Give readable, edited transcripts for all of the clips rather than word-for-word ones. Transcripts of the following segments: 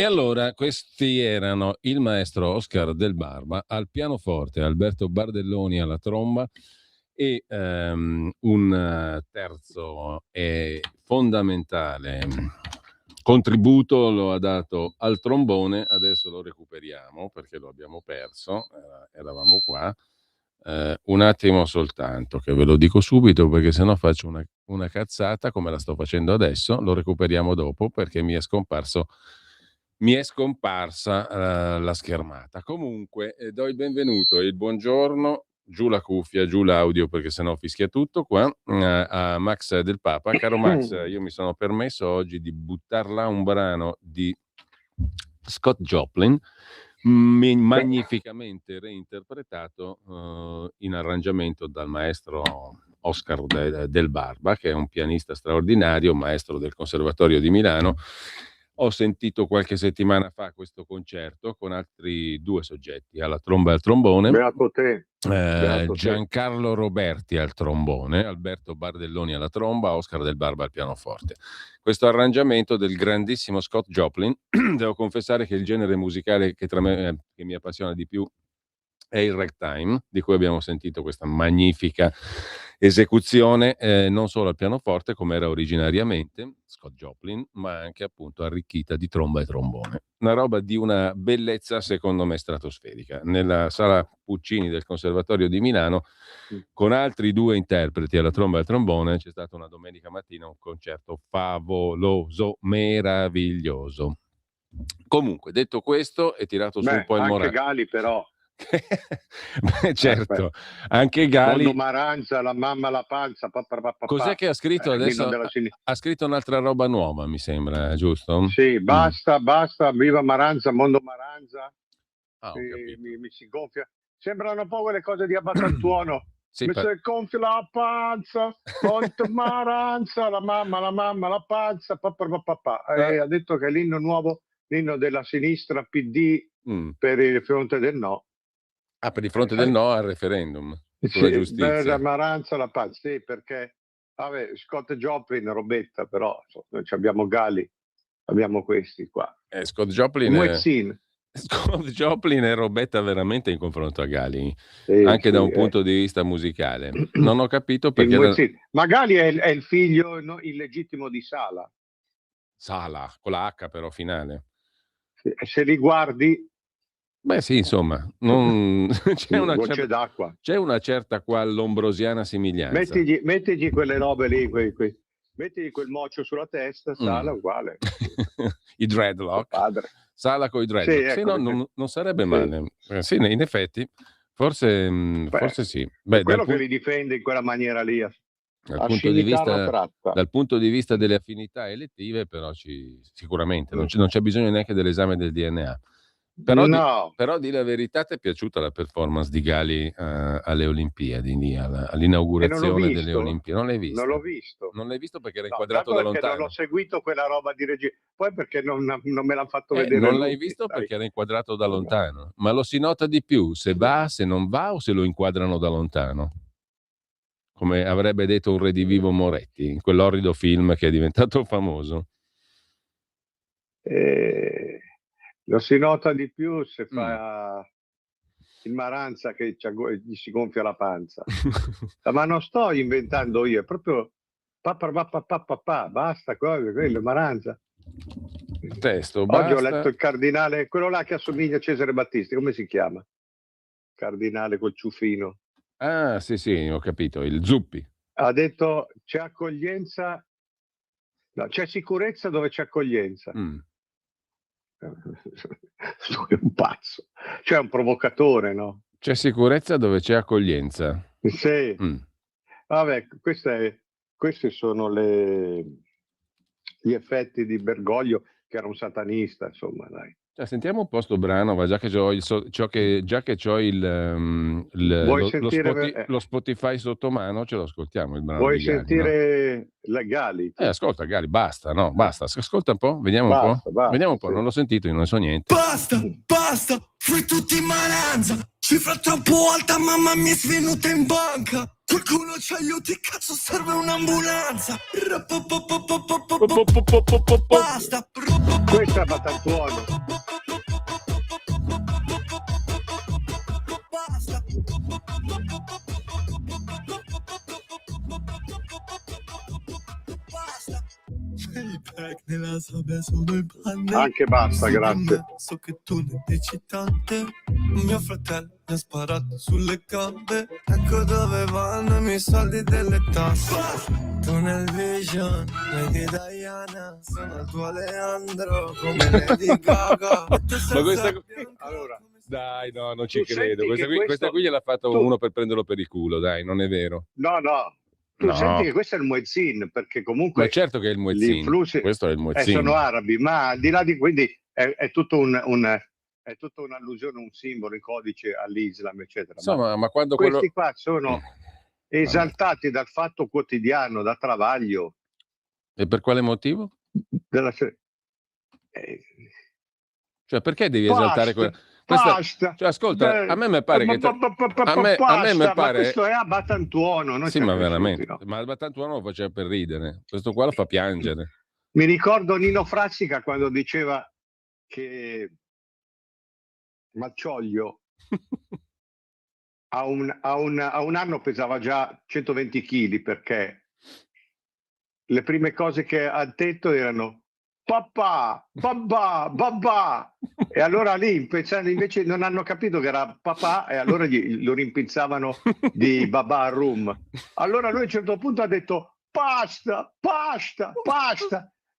E allora questi erano il maestro Oscar Del Barba al pianoforte, Alberto Bardelloni alla tromba e un terzo e fondamentale contributo lo ha dato al trombone. Adesso lo recuperiamo perché lo abbiamo perso, eravamo qua. Un attimo soltanto, che ve lo dico subito perché sennò faccio una cazzata come la sto facendo adesso. Lo recuperiamo dopo perché mi è scomparsa la schermata. Comunque do il benvenuto e il buongiorno, giù la cuffia, giù l'audio perché sennò fischia tutto qua, a Max Del Papa. Caro Max, io mi sono permesso oggi di buttar là un brano di Scott Joplin, magnificamente reinterpretato in arrangiamento dal maestro Oscar Del Barba, che è un pianista straordinario, maestro del Conservatorio di Milano. Ho sentito qualche settimana fa questo concerto con altri due soggetti, alla tromba e al trombone. Beato te. Giancarlo Roberti al trombone, Alberto Bardelloni alla tromba, Oscar Del Barba al pianoforte. Questo arrangiamento del grandissimo Scott Joplin. Devo confessare che il genere musicale che mi appassiona di più è il ragtime, di cui abbiamo sentito questa magnifica esecuzione, non solo al pianoforte come era originariamente Scott Joplin, ma anche appunto arricchita di tromba e trombone. Una roba di una bellezza secondo me stratosferica. Nella sala Puccini del Conservatorio di Milano, con altri due interpreti alla tromba e al trombone, c'è stato una domenica mattina un concerto favoloso, meraviglioso. Comunque, detto questo, è tirato su un po' il morale. Anche Gali però. Beh, certo, anche Gali. Mondo Maranza, la mamma la panza. Cos'è che ha scritto adesso? Ha scritto un'altra roba nuova, mi sembra, giusto? Sì, basta, viva Maranza, Mondo Maranza. Mi si gonfia. Sembrano un po' quelle cose di Abbatantuono. Sì, mi si gonfia la panza, Mondo Maranza, la mamma, la panza. Ha detto che è l'inno nuovo, l'inno della sinistra PD per il fronte del no. Ah, per il fronte del no al referendum sulla giustizia. La Maranza, la panza, sì, perché Scott Joplin, robetta, però noi abbiamo Gali, abbiamo questi qua. Scott Joplin è robetta veramente in confronto a Gali, anche da un punto di vista musicale. Non ho capito perché. Ma Gali è il figlio illegittimo di Sala. Sala, con la H però finale. Se li guardi. Beh sì, insomma, c'è una certa qual lombrosiana somiglianza. Mettigli quelle robe lì, mettigli quel mocio sulla testa, Sala uguale. I dreadlock. Sala con i dreadlock. Sì, non sarebbe male. Sì, in effetti, forse sì. Beh, quello che li difende in quella maniera lì. Dal punto di vista delle affinità elettive, però sicuramente non c'è bisogno neanche dell'esame del DNA. Però di la verità, ti è piaciuta la performance di Gali alle Olimpiadi, all'inaugurazione delle Olimpiadi? Non l'hai visto? Non l'ho visto. Non l'hai visto perché era inquadrato da lontano? Non ho seguito quella roba di regia, poi perché non me l'hanno fatto vedere. Non l'hai visto perché era inquadrato da lontano, ma lo si nota di più se va, se non va o se lo inquadrano da lontano, come avrebbe detto un redivivo Moretti in quell'orrido film che è diventato famoso. Lo si nota di più se fa il Maranza che gli si gonfia la panza. Ma non sto inventando io, è proprio basta quello, Maranza. Testo, Oggi basta. Ho letto il cardinale, quello là che assomiglia a Cesare Battisti, come si chiama? Cardinale col ciuffino. Ah, sì, ho capito, il Zuppi. Ha detto c'è accoglienza, no, c'è sicurezza dove c'è accoglienza. È un pazzo, cioè un provocatore, no? C'è sicurezza dove c'è accoglienza. Sì. Vabbè, questi sono gli effetti di Bergoglio, che era un satanista, insomma, dai. Sentiamo un po' sto brano, già che ho lo Spotify sotto mano, ce lo ascoltiamo il brano. Vuoi di Gali, sentire no? la Gali? Ascolta Gali, basta, ascolta un po', vediamo un po'. Vediamo un po', non l'ho sentito, io non so niente. Basta, fai tutti in Maranza, cifra troppo alta, mamma mia è svenuta in banca. Qualcuno ci aiuti, cazzo serve un'ambulanza. Basta, Questo è Batantuono. Nella sabbia sono i panni. Anche basta, grazie. So che tu ne dici tante. Mio fratello mi ha sparato sulle gambe. Ecco dove vanno i miei soldi delle tasse. Tu nel vision, Lady Diana. Sono il tuo Leandro, come Lady Gaga. Ma questa allora, dai, no, non ci credo. Questa qui gliel'ha fatto uno per prenderlo per il culo, dai, non è vero. No. Tu senti che questo è il muezzin, perché comunque... Ma certo che è il muezzin, questo è il muezzin. Sono arabi, ma al di là di... Quindi è tutto è tutta un'allusione, un simbolo, in codice all'Islam, eccetera. Insomma, ma quando questi qua sono esaltati dal Fatto Quotidiano, da Travaglio. E per quale motivo? Cioè, perché devi esaltare quella... Basta. Cioè, ascolta, a me mi pare che a me mi pare, ma questo è a Batantuono, sì, ma veramente, ma il Batantuono lo faceva per ridere, questo qua lo fa piangere. Mi ricordo Nino Frassica quando diceva che Malcioglio a un anno pesava già 120 kg, perché le prime cose che ha detto erano papà, babà, e allora lì invece non hanno capito che era papà, e allora lo rimpinzavano di babà rum. Allora lui a un certo punto ha detto pasta,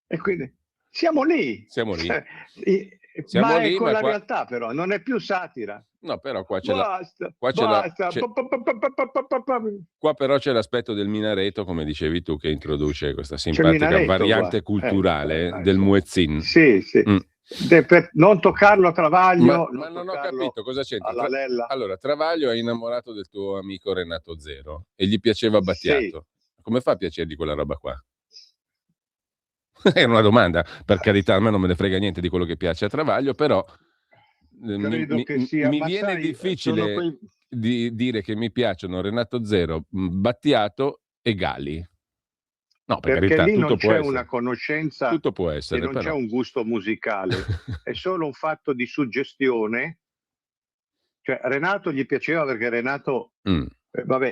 e quindi siamo lì. Ma è con la realtà, però non è più satira. No, però qua c'è qua però c'è l'aspetto del minareto, come dicevi tu, che introduce questa simpatica variante culturale del muezzin. Sì. Per non toccarlo a Travaglio. Ma non ho capito cosa c'entra. Allora, Travaglio è innamorato del tuo amico Renato Zero e gli piaceva Battiato. Sì. Come fa a piacergli quella roba qua? È una domanda, per carità, a me non me ne frega niente di quello che piace a Travaglio, però mi viene difficile di dire che mi piacciono Renato Zero, Battiato e Gali. No, perché carità, lì tutto non può c'è essere. Una conoscenza, tutto può essere, e non però c'è un gusto musicale, è solo un fatto di suggestione. Cioè, Renato gli piaceva perché Renato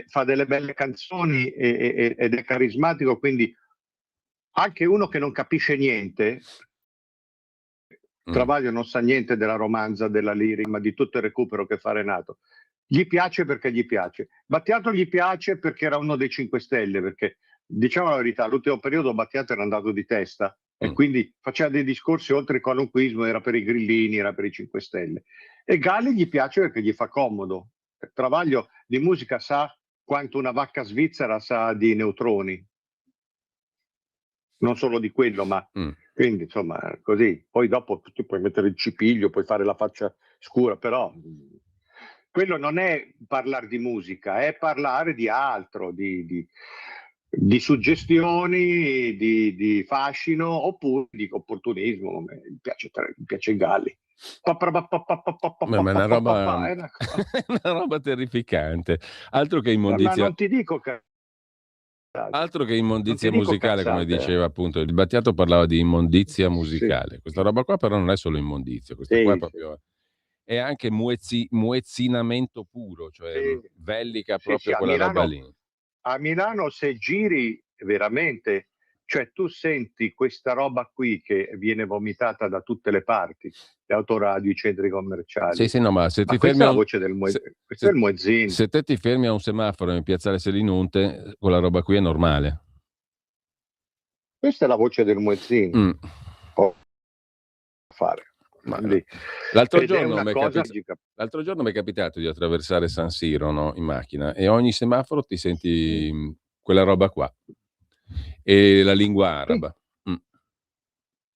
fa delle belle canzoni ed è carismatico, quindi anche uno che non capisce niente, Travaglio non sa niente della romanza, della lirica, ma di tutto il recupero che fa Renato. Gli piace perché gli piace. Battiato gli piace perché era uno dei 5 Stelle, perché, diciamo la verità, l'ultimo periodo Battiato era andato di testa e quindi faceva dei discorsi oltre il qualunquismo, era per i grillini, era per i 5 Stelle. E Galli gli piace perché gli fa comodo. Travaglio di musica sa quanto una vacca svizzera sa di neutroni. Non solo di quello, ma quindi insomma così. Poi dopo tu puoi mettere il cipiglio, puoi fare la faccia scura, però quello non è parlare di musica, è parlare di altro, di suggestioni, di fascino, oppure di opportunismo. Mi piace Galli. Ma è una roba terrificante. Altro che immondizia. Ma non ti dico che altro che immondizia musicale, come diceva appunto il Battiato, parlava di immondizia musicale. Sì. Questa roba qua però non è solo immondizia, questa qua è proprio è anche muezzinamento puro, cioè vellica proprio quella roba lì. A Milano se giri veramente, cioè tu senti questa roba qui che viene vomitata da tutte le parti, le autoradio, i centri commerciali. Sì, no, ma se ti fermi è la voce del questo è il muezzin. Se te ti fermi a un semaforo in Piazzale Selinunte, quella roba qui è normale. Questa è la voce del muezzin. Fare. L'altro giorno mi è capitato di attraversare San Siro, no, in macchina, e ogni semaforo ti senti quella roba qua e la lingua araba.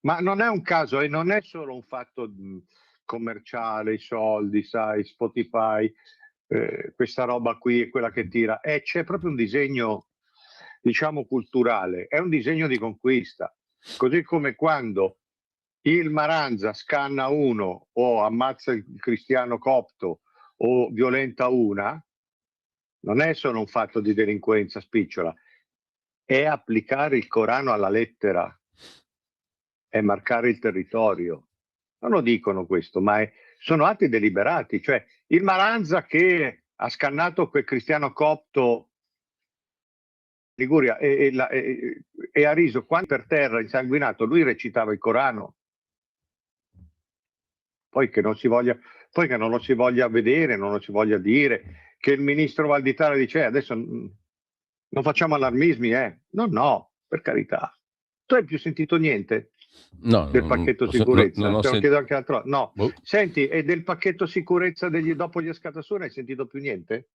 Ma non è un caso, e non è solo un fatto commerciale, i soldi, sai, Spotify, questa roba qui è quella che tira, c'è proprio un disegno, diciamo, culturale, è un disegno di conquista, così come quando il Maranza scanna uno o ammazza il cristiano copto o violenta una, non è solo un fatto di delinquenza spicciola, è applicare il Corano alla lettera. è marcare il territorio. Non lo dicono questo, ma sono atti deliberati. Cioè, il Maranza che ha scannato quel cristiano copto Liguria e ha riso quando per terra insanguinato lui recitava il Corano. Poi che non lo si voglia vedere, non lo si voglia dire, che il ministro Valditara dice adesso non facciamo allarmismi, no, per carità. Tu hai più sentito niente del pacchetto sicurezza? Te lo chiedo anche altro. No. Senti, e del pacchetto sicurezza dopo gli Escatasurri hai sentito più niente?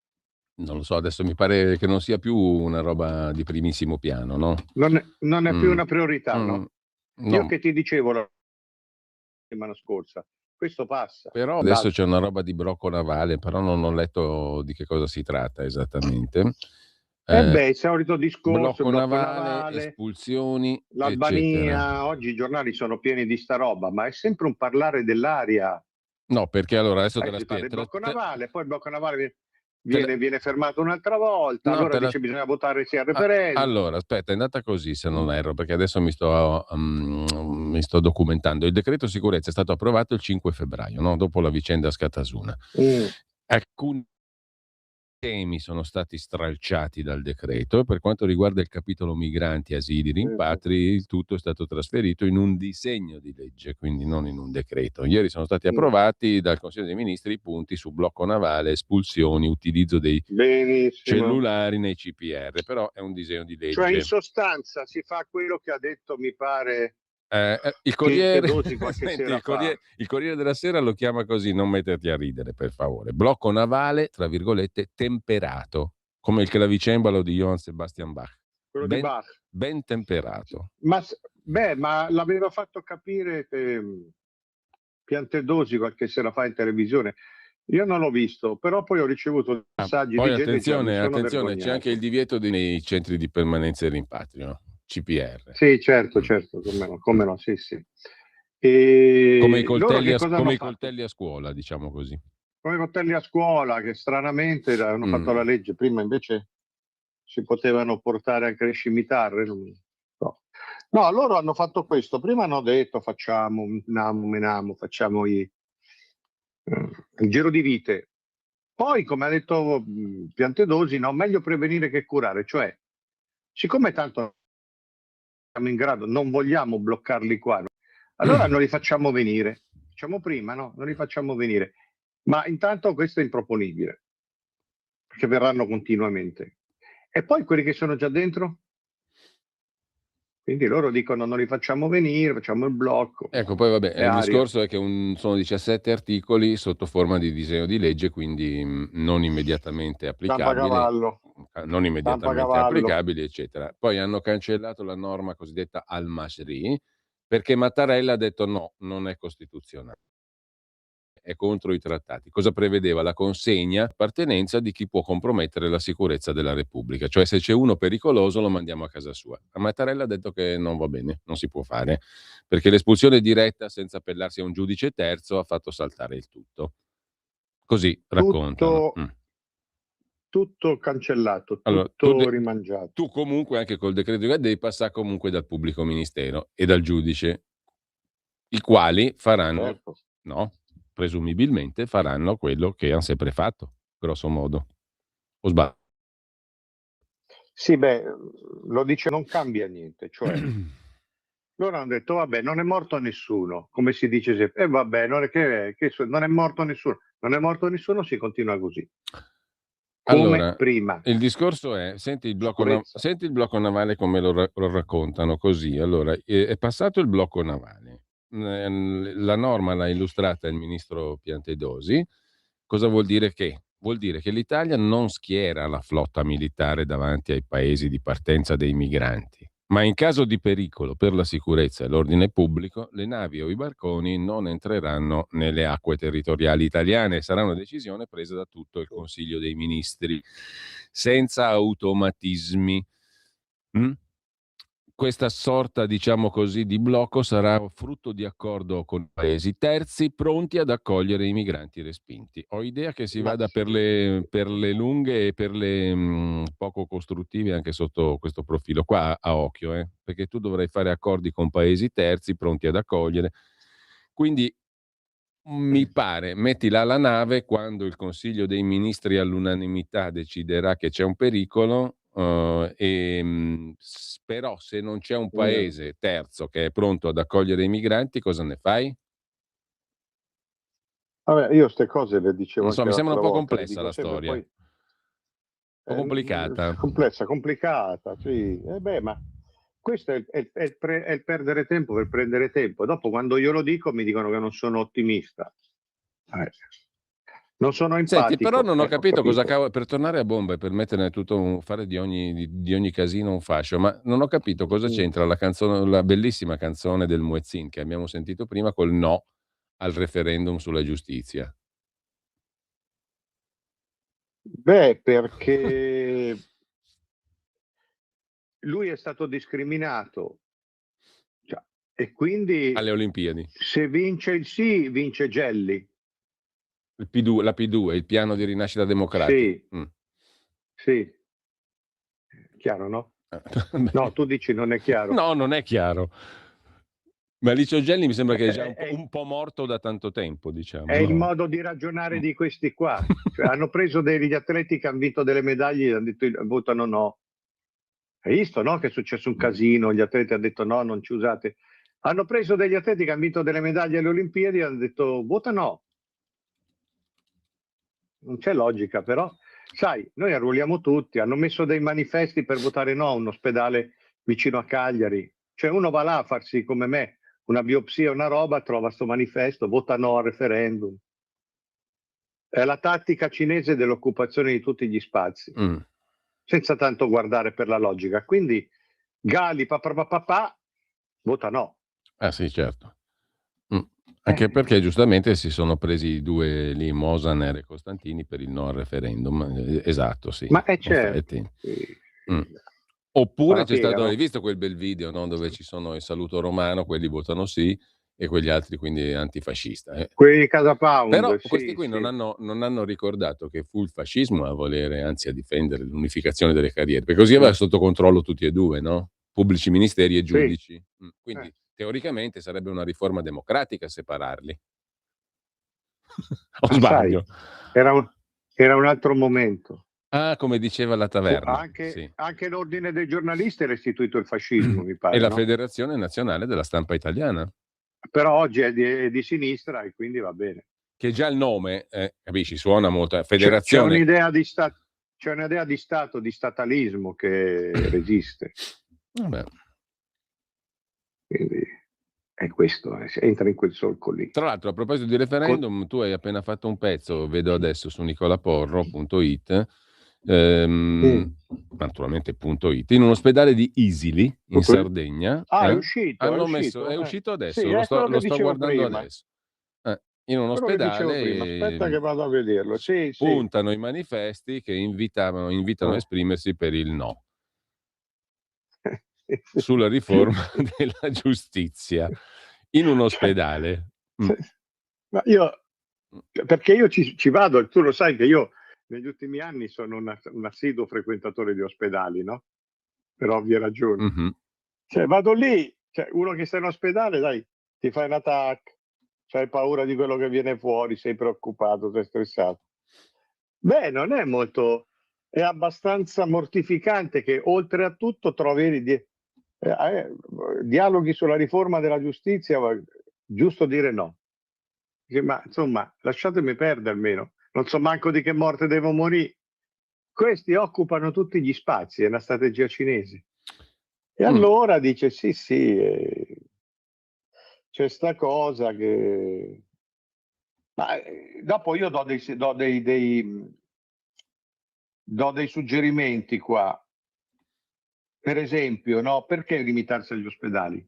Non lo so, adesso mi pare che non sia più una roba di primissimo piano, no? Non è più una priorità, no? No. Io che ti dicevo la settimana scorsa, questo passa. Però adesso c'è una roba di blocco navale, però non ho letto di che cosa si tratta esattamente. Il solito discorso, blocco navale, espulsioni, l'Albania, eccetera. Oggi i giornali sono pieni di sta roba, ma è sempre un parlare dell'aria. No, perché allora adesso te la spiego. Il blocco navale, poi il blocco navale viene fermato un'altra volta, allora bisogna votare sì al referendum. Allora, aspetta, è andata così se non erro, perché adesso mi sto documentando. Il decreto sicurezza è stato approvato il 5 febbraio, no? Dopo la vicenda Scatasuna. Alcuni temi sono stati stralciati dal decreto. Per quanto riguarda il capitolo migranti, asili, rimpatri, il tutto è stato trasferito in un disegno di legge, quindi non in un decreto. Ieri sono stati approvati dal Consiglio dei Ministri i punti su blocco navale, espulsioni, utilizzo dei cellulari nei CPR, però è un disegno di legge. Cioè in sostanza si fa quello che ha detto, mi pare... il Corriere della Sera lo chiama così, non metterti a ridere per favore. Blocco navale, tra virgolette, temperato, come il clavicembalo di Johann Sebastian Bach. Quello di Bach. Ben temperato. Ma l'aveva fatto capire Piantedosi qualche sera fa in televisione. Io non l'ho visto, però poi ho ricevuto messaggi poi di gente attenzione, c'è anche il divieto nei centri di permanenza e rimpatrio. CPR. Sì, certo, come no, sì. Come i coltelli a scuola, diciamo così. Come i coltelli a scuola, che stranamente hanno fatto la legge, prima invece si potevano portare anche le scimitarre. No, loro hanno fatto questo, prima hanno detto facciamo il giro di vite. Poi, come ha detto Piantedosi, no, meglio prevenire che curare, cioè, siccome tanto siamo in grado, non vogliamo bloccarli qua, no? Allora non li facciamo venire. Facciamo prima, no? Non li facciamo venire. Ma intanto questo è improponibile, perché verranno continuamente. E poi quelli che sono già dentro? Quindi loro dicono non li facciamo venire, facciamo il blocco. Ecco, poi vabbè, il discorso è che sono 17 articoli sotto forma di disegno di legge, quindi non immediatamente applicabili, eccetera. Poi hanno cancellato la norma cosiddetta al-Masri, perché Mattarella ha detto no, non è costituzionale. È contro i trattati. Cosa prevedeva? La consegna, appartenenza di chi può compromettere la sicurezza della Repubblica. Cioè se c'è uno pericoloso lo mandiamo a casa sua. A Mattarella ha detto che non va bene, non si può fare, perché l'espulsione diretta senza appellarsi a un giudice terzo ha fatto saltare il tutto. Così raccontano. Tutto cancellato, tutto rimangiato. Tu comunque anche col decreto devi passare comunque dal pubblico ministero e dal giudice, i quali faranno... No? Presumibilmente faranno quello che hanno sempre fatto, grosso modo. O sbaglio? Sì, lo dice, non cambia niente. Cioè, loro hanno detto, vabbè, non è morto nessuno, come si dice sempre. Vabbè, non è morto nessuno. Non è morto nessuno, si continua così. Allora, prima. Il discorso è, senti il blocco navale come lo raccontano così. Allora, è passato il blocco navale. La norma l'ha illustrata il ministro Piantedosi. Cosa vuol dire che? Vuol dire che l'Italia non schiera la flotta militare davanti ai paesi di partenza dei migranti, ma in caso di pericolo per la sicurezza e l'ordine pubblico, le navi o i barconi non entreranno nelle acque territoriali italiane. Sarà una decisione presa da tutto il Consiglio dei Ministri, senza automatismi. questa sorta, diciamo così, di blocco sarà frutto di accordo con paesi terzi pronti ad accogliere i migranti respinti. Ho idea che si vada per le lunghe e per le poco costruttive anche sotto questo profilo qua, a occhio, perché tu dovrai fare accordi con paesi terzi pronti ad accogliere. Quindi mi pare, mettila alla nave quando il Consiglio dei Ministri all'unanimità deciderà che c'è un pericolo, però se non c'è un paese terzo che è pronto ad accogliere i migranti, cosa ne fai? Vabbè, io queste cose le dicevo Non so, anche mi sembra un l'altra po' volta, le complessa dico la sempre, storia. poi Un po' complicata. complessa, complicata, sì. Ma questo è il perdere tempo per prendere tempo. Dopo, quando io lo dico, mi dicono che non sono ottimista. Non sono Senti, empatico. però non ho capito cosa capito. per tornare a bomba e per metterne fare di ogni casino un fascio, ma non ho capito cosa c'entra la bellissima canzone del Muezzin che abbiamo sentito prima col no al referendum sulla giustizia. Beh, perché lui è stato discriminato, e quindi alle Olimpiadi. Se vince il sì, vince Gelli. La P2, il piano di rinascita democratica. Sì. Chiaro, no? No, tu dici non è chiaro. No, non è chiaro. Ma Licio Gelli mi sembra che è già un po' morto da tanto tempo, diciamo. È il modo di ragionare di questi qua. Cioè, hanno preso degli atleti che hanno vinto delle medaglie e hanno detto votano no. Hai visto, no? Che è successo un casino, gli atleti hanno detto no, non ci usate. Hanno preso degli atleti che hanno vinto delle medaglie alle Olimpiadi e hanno detto vota no. Non c'è logica, però. Sai, noi arruoliamo tutti, hanno messo dei manifesti per votare no a un ospedale vicino a Cagliari. Cioè uno va là a farsi come me una biopsia, una roba, trova sto manifesto, vota no al referendum. È la tattica cinese dell'occupazione di tutti gli spazi, senza tanto guardare per la logica. Quindi Gali, papà, vota no. Ah sì, certo. Anche perché giustamente si sono presi due lì, Mosaner e Costantini, per il no al referendum. Esatto, sì. Ma è certo. Oppure c'è stato, hai visto quel bel video, no? Dove ci sono il saluto romano, quelli votano sì e quegli altri quindi antifascista. Quelli di Casa Pound. Però questi qui non hanno ricordato che fu il fascismo a volere, anzi a difendere l'unificazione delle carriere, perché così aveva sotto controllo tutti e due, no? Pubblici ministeri e giudici. Quindi teoricamente sarebbe una riforma democratica separarli. O sbaglio? Sai, era un altro momento. Ah, come diceva la taverna. Anche l'ordine dei giornalisti era istituito il fascismo, mi pare. E la Federazione Nazionale della Stampa Italiana. Però oggi è di sinistra e quindi va bene. Che già il nome, capisci, suona molto. Federazione. C'è un'idea di Stato, di statalismo che resiste. Vabbè. Quindi è questo, entra in quel solco lì. Tra l'altro, a proposito di referendum, tu hai appena fatto un pezzo, vedo adesso su nicolaporro.it, naturalmente .it, in un ospedale di Isili, in Sardegna. È uscito. È uscito adesso, sì, lo sto guardando prima. adesso. In un ospedale aspetta che vado a vederlo. Sì, puntano i manifesti che invitano a esprimersi per il no sulla riforma della giustizia in un ospedale. Ma perché io ci vado, tu lo sai che io negli ultimi anni sono un assiduo frequentatore di ospedali, no? Per ovvie ragioni. Cioè, vado lì, uno che sta in ospedale, dai, ti fai un attacco, c'hai paura di quello che viene fuori, sei preoccupato, sei stressato. Beh, non è molto, è abbastanza mortificante che oltre a tutto trovi dialoghi sulla riforma della giustizia, giusto dire no. Ma insomma, lasciatemi perdere almeno, non so manco di che morte devo morire. Questi occupano tutti gli spazi, è una strategia cinese. E allora dice sì, c'è sta cosa che... Ma dopo io do dei suggerimenti qua. Per esempio, no? Perché limitarsi agli ospedali?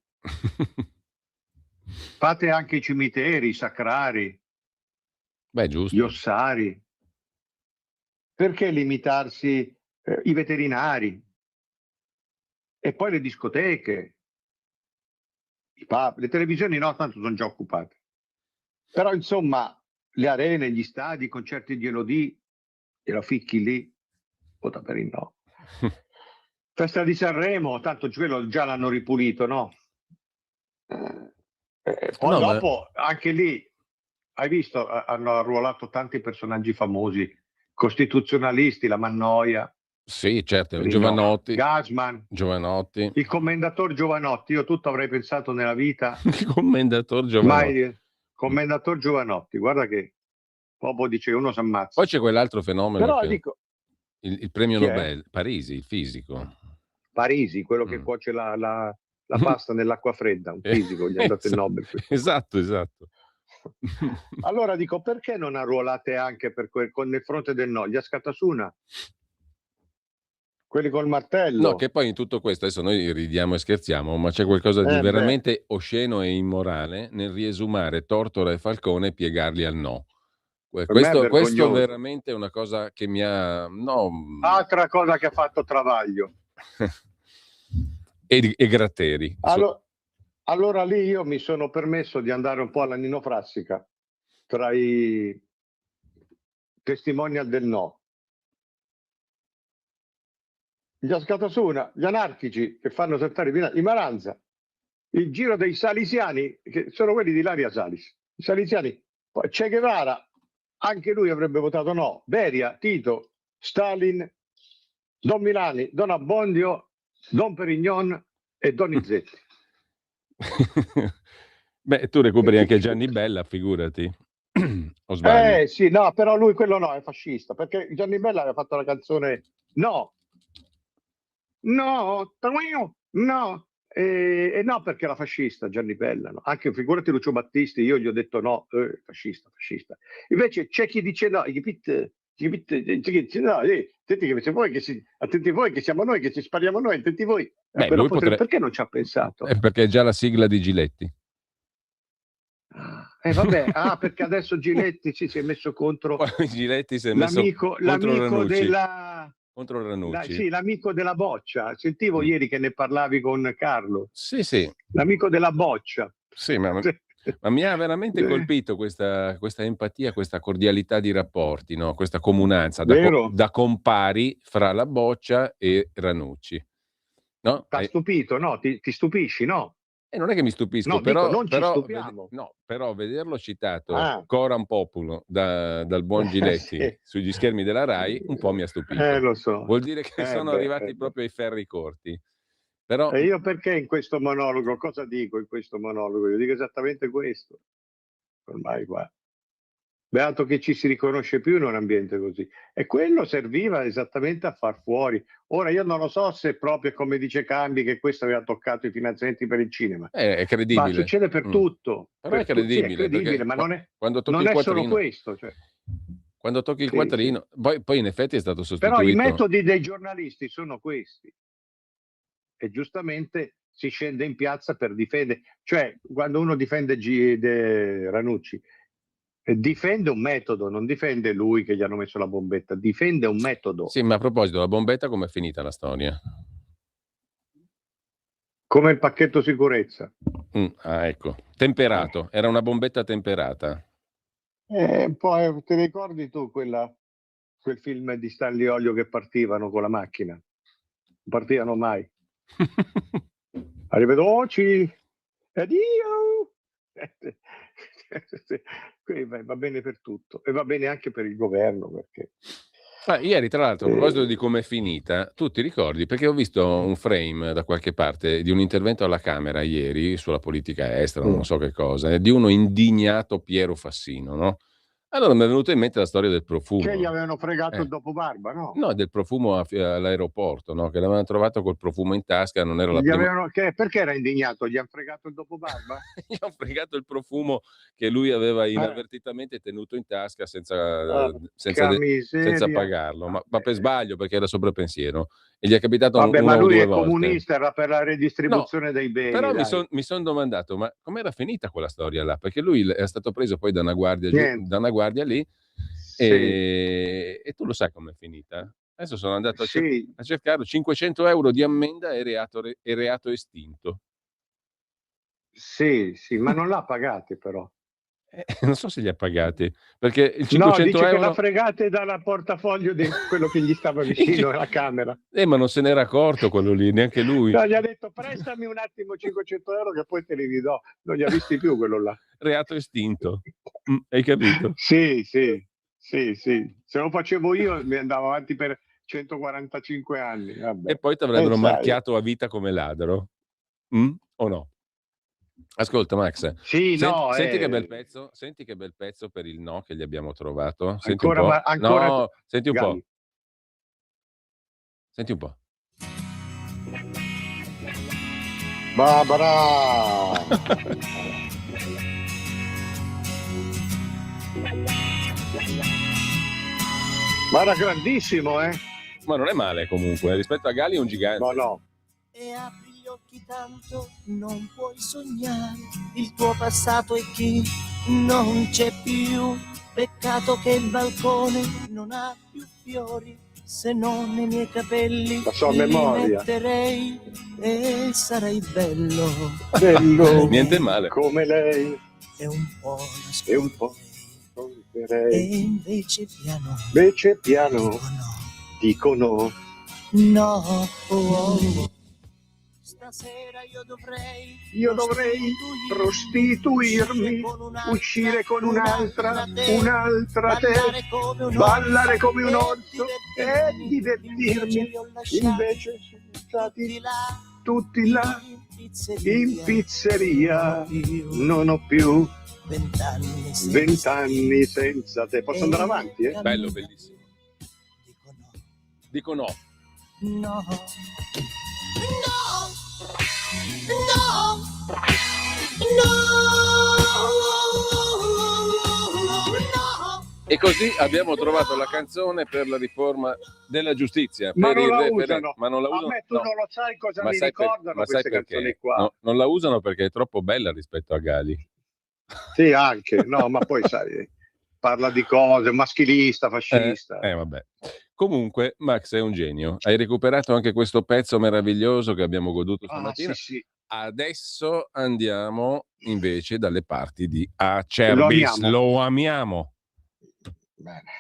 Fate anche i cimiteri, i sacrari, giusto. gli ossari. Perché limitarsi i veterinari? E poi le discoteche, i pub, le televisioni no, tanto sono già occupate. Però insomma, le arene, gli stadi, i concerti di Elodie, e la ficchi lì, vota per il no. Festa di Sanremo, tanto quello già l'hanno ripulito, no? Poi No, dopo, anche lì, hai visto, hanno arruolato tanti personaggi famosi, costituzionalisti, la Mannoia. Sì, certo, Giovanotti. Gassman. Giovanotti. Il commendator Giovanotti, io tutto avrei pensato nella vita. Il commendator Giovanotti. Commendator Giovanotti, guarda che proprio dice uno si ammazza. Poi c'è quell'altro fenomeno. Però che... dico, il premio Nobel, Parisi, il fisico. Parisi, quello che cuoce la pasta nell'acqua fredda, un fisico, gli è andato il Nobel. Esatto. Allora dico, perché non arruolate anche nel fronte del no? Gli Askatasuna, quelli col martello. No, che poi in tutto questo, adesso noi ridiamo e scherziamo, ma c'è qualcosa di veramente osceno e immorale nel riesumare Tortora e Falcone e piegarli al no. Questo veramente è una cosa che mi ha... No. Altra cosa che ha fatto Travaglio. e Gratteri. Allora lì io mi sono permesso di andare un po' alla Nino Frassica, tra i testimonial del no. Gli Askatasuna, gli anarchici che fanno saltare i Maranza, il giro dei salesiani, che sono quelli di Ilaria Salis. I salesiani, poi Che Guevara, anche lui avrebbe votato no. Beria, Tito, Stalin, Don Milani, Don Abbondio, Don Perignon e Donizetti. Beh, tu recuperi anche Gianni Bella, figurati. O sbaglio? Sì, no, però lui quello no, è fascista, perché Gianni Bella aveva fatto la canzone No, no, e no perché era fascista Gianni Bella, no? Anche figurati Lucio Battisti, io gli ho detto no, fascista. Invece c'è chi dice no, attenti voi che siamo noi che ci spariamo noi, attenti voi. Perché non ci ha pensato? Perché è già la sigla di Giletti. Vabbè, perché adesso Giletti si è messo contro Giletti si è messo l'amico contro Ranucci. Sì, l'amico della boccia. Sentivo ieri che ne parlavi con Carlo. Sì. L'amico della boccia. Sì, ma mi ha veramente colpito questa empatia, questa cordialità di rapporti, no? Questa comunanza da compari fra la boccia e Ranucci. No? T'ha stupito, no? Ti stupisci, no? Non è che mi stupisco, no, però, non ci stupiamo. però vederlo citato coram populo dal buon Giletti sugli schermi della Rai un po' mi ha stupito. Lo so. Vuol dire che sono arrivati proprio ai ferri corti. Però... E io perché in questo monologo, cosa dico in questo monologo? Io dico esattamente questo. Ormai qua. Beato che ci si riconosce più in un ambiente così. E quello serviva esattamente a far fuori. Ora io non lo so se proprio come dice Cambi che questo aveva toccato i finanziamenti per il cinema. È credibile. Ma succede per tutto. Però è credibile, ma non è solo questo. Cioè. Quando tocchi il quattrino, poi in effetti è stato sostituito. Però i metodi dei giornalisti sono questi. E giustamente si scende in piazza per difendere. Cioè, quando uno difende Ranucci, difende un metodo, non difende lui che gli hanno messo la bombetta, difende un metodo. Sì, ma a proposito, la bombetta com'è finita la storia? Come il pacchetto sicurezza. Ecco, temperato, era una bombetta temperata. Poi ti ricordi tu quel film di Stanley Olio che partivano con la macchina? Non partivano mai. Arrivederci, addio. Va bene per tutto e va bene anche per il governo perché ieri tra l'altro a proposito di com'è finita, tu ti ricordi, perché ho visto un frame da qualche parte di un intervento alla Camera ieri sulla politica estera, non so che cosa, di uno indignato Piero Fassino, no? Allora mi è venuta in mente la storia del profumo. Che gli avevano fregato il dopobarba, no? No, del profumo all'aeroporto, no? Che l'avevano trovato col profumo in tasca, non era la prima... Perché era indignato? Gli hanno fregato il dopobarba? Gli hanno fregato il profumo che lui aveva inavvertitamente tenuto in tasca senza pagarlo, ma per sbaglio, perché era sopra pensiero. E gli è capitato ma lui è volte. Comunista, era per la redistribuzione dei beni. Però mi son domandato, ma com'era finita quella storia là? Perché lui è stato preso poi da una guardia lì, e tu lo sai com'è finita? Adesso sono andato a cercare 500 euro di ammenda e reato estinto. Sì, ma non l'ha pagati però. Non so se li ha pagati, perché il 500 dice euro... che l'ha fregate dal portafoglio di quello che gli stava vicino alla camera. Ma non se n'era accorto quello lì, neanche lui. No, gli ha detto prestami un attimo 500 euro che poi te li ridò. Non li ha visti più quello là. Reato estinto. Hai capito? Sì. Se lo facevo io mi andavo avanti per 145 anni. Vabbè. E poi ti avrebbero marchiato a vita come ladro. O no? Ascolta Max, senti che bel pezzo, senti che bel pezzo per il no che gli abbiamo trovato. Senti un po'. No, senti un po'. Senti un po'. Barbara. Ma era grandissimo, Ma non è male comunque, rispetto a Gali è un gigante. No. E apri gli occhi tanto, non puoi sognare il tuo passato e chi non c'è più. Peccato che il balcone non ha più fiori, se non nei miei capelli la sua memoria metterei e sarei bello. Niente male. Come lei. È un po' nasconderei. E invece piano dico no. Stasera io dovrei prostituirmi, uscire con un'altra te, ballare come un orso e divertirmi. Invece sono stati tutti là in pizzeria. Non ho più 20 anni senza te. Posso andare avanti? Bello, bellissimo. Dico no. E così abbiamo trovato la canzone per la riforma della giustizia. Ma non la usano. A me tu non lo sai cosa mi ricordano queste canzoni qua. No, non la usano perché è troppo bella rispetto a Gali. Sì, anche. No, ma poi sai, parla di cose, maschilista, fascista. Vabbè. Comunque, Max è un genio. Hai recuperato anche questo pezzo meraviglioso che abbiamo goduto stamattina. Sì. Adesso andiamo invece dalle parti di Acerbis. Lo amiamo. Bene.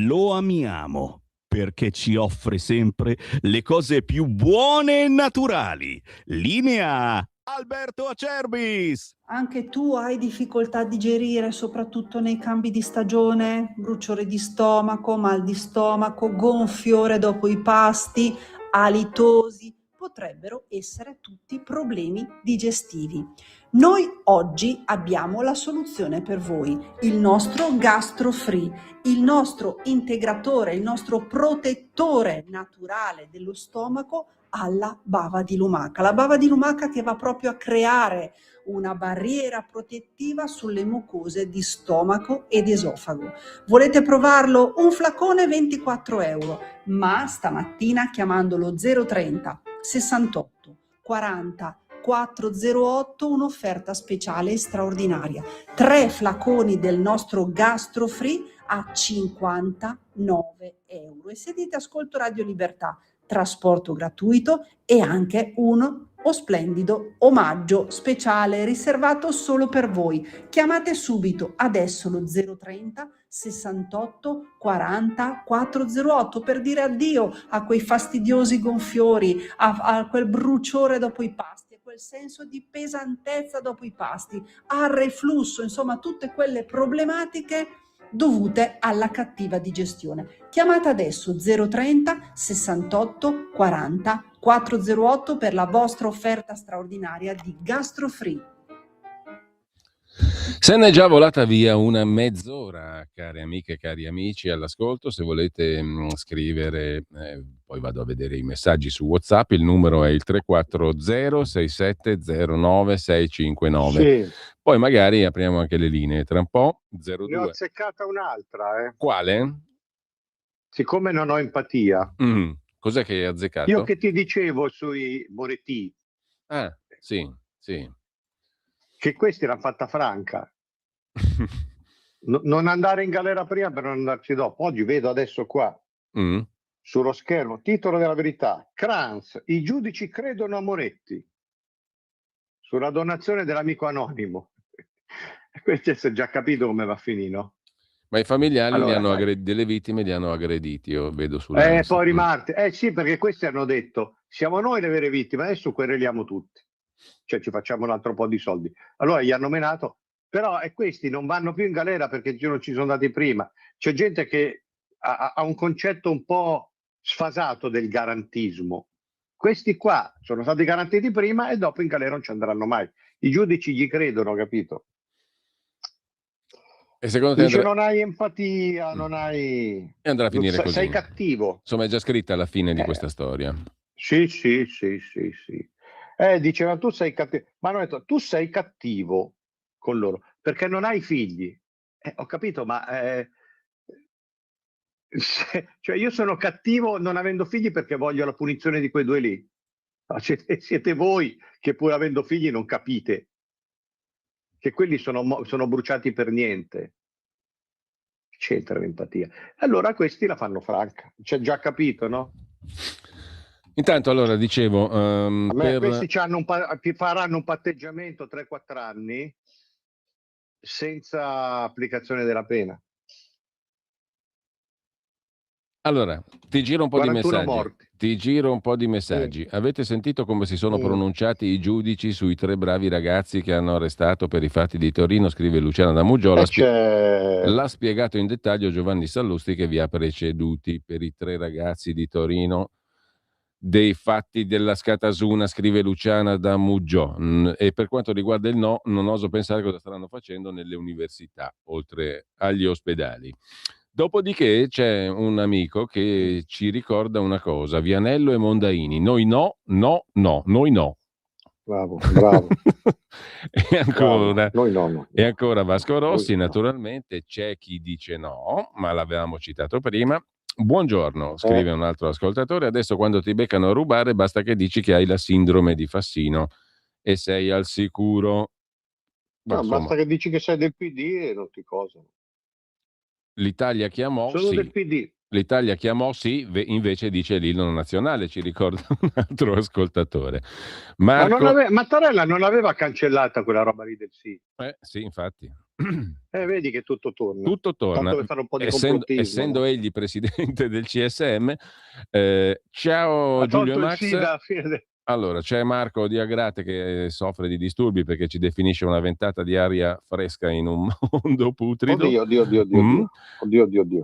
Lo amiamo perché ci offre sempre le cose più buone e naturali. Linea Alberto Acerbis. Anche tu hai difficoltà a digerire, soprattutto nei cambi di stagione, bruciore di stomaco, mal di stomaco, gonfiore dopo i pasti, alitosi, potrebbero essere tutti problemi digestivi. Noi oggi abbiamo la soluzione per voi, il nostro GastroFree, il nostro integratore, il nostro protettore naturale dello stomaco alla bava di lumaca. La bava di lumaca che va proprio a creare una barriera protettiva sulle mucose di stomaco ed esofago. Volete provarlo? Un flacone 24 euro, ma stamattina chiamandolo 030 68 40 408 un'offerta speciale e straordinaria. 3 flaconi del nostro GastroFree a 59 euro. E se dite ascolto Radio Libertà, trasporto gratuito e anche un splendido omaggio speciale riservato solo per voi. Chiamate subito adesso lo 030 68 40 408 per dire addio a quei fastidiosi gonfiori, a quel bruciore dopo i pasti, a quel senso di pesantezza dopo i pasti, al reflusso, insomma tutte quelle problematiche dovute alla cattiva digestione. Chiamate adesso 030 68 40 408 per la vostra offerta straordinaria di GastroFree. Se ne è già volata via una mezz'ora, care amiche e cari amici all'ascolto. Se volete scrivere, poi vado a vedere i messaggi su WhatsApp, il numero è il 340 6709 659. Sì. Poi magari apriamo anche le linee tra un po'. 02. Ne ho azzeccata un'altra. Quale? Siccome non ho empatia. Cos'è che hai azzeccato? Io che ti dicevo sui Moretti. Ah, sì. Che questi erano fatta franca. Non andare in galera prima per non andarci dopo. Oggi vedo adesso qua sullo schermo, titolo della Verità, Kranz, i giudici credono a Moretti, sulla donazione dell'amico anonimo. Questo si è già capito come va a finire, no? Ma i familiari Allora, delle vittime li hanno aggrediti, io vedo sulla... poi rimarte. Sì, perché questi hanno detto, siamo noi le vere vittime, adesso quereliamo tutti. Cioè ci facciamo un altro po' di soldi. Allora gli hanno menato, però questi non vanno più in galera perché non ci sono andati prima. C'è gente che ha un concetto un po' sfasato del garantismo. Questi qua sono stati garantiti prima e dopo in galera non ci andranno mai. I giudici gli credono, capito? E secondo te dice non hai empatia, non hai... E andrà a finire così. Sei cattivo. Insomma, è già scritta la fine di questa storia. Sì. Diceva tu sei cattivo. Ma hanno detto tu sei cattivo con loro perché non hai figli. Ho capito, ma cioè io sono cattivo non avendo figli perché voglio la punizione di quei due lì. Siete voi che pur avendo figli non capite che quelli sono bruciati per niente. C'entra l'empatia. Allora questi la fanno franca. C'è già capito, no? Intanto, allora, dicevo... questi faranno un patteggiamento 3-4 anni senza applicazione della pena. Allora, ti giro un po' di messaggi. Morti. Avete sentito come si sono pronunciati i giudici sui 3 bravi ragazzi che hanno arrestato per i fatti di Torino? Scrive Luciana da Muggio. L'ha spiegato in dettaglio Giovanni Sallusti che vi ha preceduti per i 3 ragazzi di Torino dei fatti della Scatasuna, scrive Luciana da Muggio. E per quanto riguarda il no, non oso pensare cosa staranno facendo nelle università, oltre agli ospedali. Dopodiché c'è un amico che ci ricorda una cosa, Vianello e Mondaini, noi no. Bravo. E ancora, bravo. No. E ancora Vasco Rossi, naturalmente c'è chi dice no, ma l'avevamo citato prima. Buongiorno, scrive un altro ascoltatore, adesso quando ti beccano a rubare basta che dici che hai la sindrome di Fassino e sei al sicuro. Basta che dici che sei del PD e non ti cosano. L'Italia chiamò, sono del PD. L'Italia chiamò sì, invece dice l'inno nazionale, ci ricorda un altro ascoltatore. Marco... Mattarella non aveva cancellata quella roba lì del sì. Sì, infatti. Vedi che tutto torna. Tutto torna. Tanto per fare un po' di essendo egli presidente del CSM. Ciao Giulio Max. Allora, c'è Marco di Agrate che soffre di disturbi perché ci definisce una ventata di aria fresca in un mondo putrido. Oddio.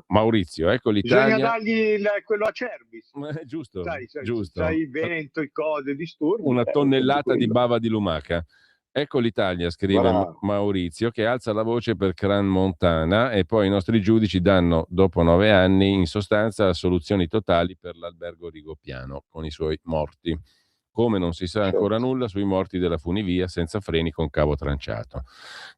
Maurizio, ecco l'Italia. Bisogna dargli quello a Cerbis. Giusto. Sai il vento, i cose, disturbi. Una tonnellata di bava di lumaca. Ecco l'Italia, scrive Maurizio, che alza la voce per Cran Montana e poi i nostri giudici danno, dopo 9 anni, in sostanza soluzioni totali per l'albergo Rigopiano con i suoi morti. Come non si sa ancora nulla sui morti della funivia senza freni con cavo tranciato.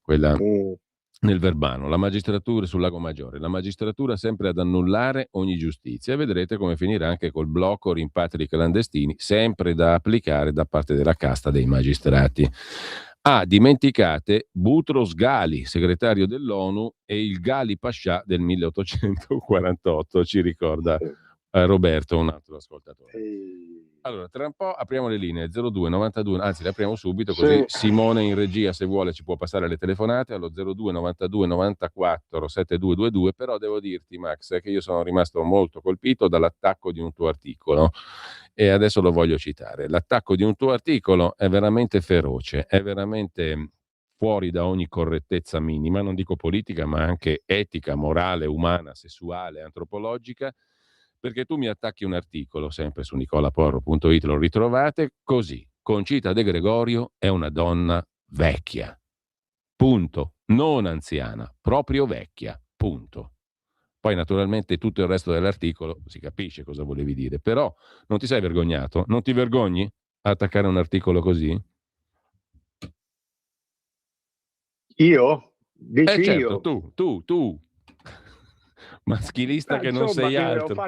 Quella nel Verbano. La magistratura sul Lago Maggiore. La magistratura sempre ad annullare ogni giustizia e vedrete come finirà anche col blocco rimpatri clandestini, sempre da applicare da parte della casta dei magistrati. Dimenticate Boutros Ghali, segretario dell'ONU, e il Ghali Pascià del 1848, ci ricorda Roberto, un altro ascoltatore. Allora, tra un po' apriamo le linee 02 92, anzi le apriamo subito così Simone in regia se vuole ci può passare le telefonate allo 02 92 94 7222, però devo dirti Max che io sono rimasto molto colpito dall'attacco di un tuo articolo e adesso lo voglio citare. L'attacco di un tuo articolo è veramente feroce, è veramente fuori da ogni correttezza minima, non dico politica ma anche etica, morale, umana, sessuale, antropologica. Perché tu mi attacchi un articolo, sempre su nicolaporro.it, lo ritrovate, così, Concita De Gregorio è una donna vecchia, punto, non anziana, proprio vecchia, punto. Poi naturalmente tutto il resto dell'articolo si capisce cosa volevi dire, però non ti sei vergognato? Non ti vergogni a attaccare un articolo così? Io? Dici certo, io? tu. Maschilista che non sei altro.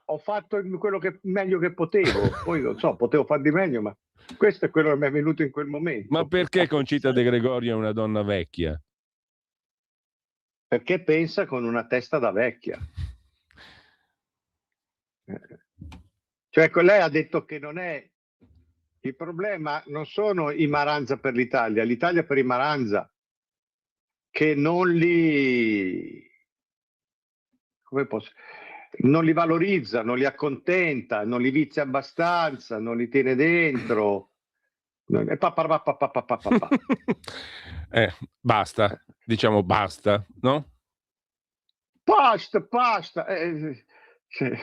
Ho fatto quello che meglio che potevo, poi non so, potevo far di meglio, ma questo è quello che mi è venuto in quel momento. Ma perché Concita De Gregorio è una donna vecchia? Perché pensa con una testa da vecchia. Cioè, lei ha detto che non è il problema, non sono i Maranza per l'Italia per i Maranza, che non li, come posso, non li valorizza, non li accontenta, non li vizia abbastanza, non li tiene dentro. Basta, diciamo basta, no? Basta.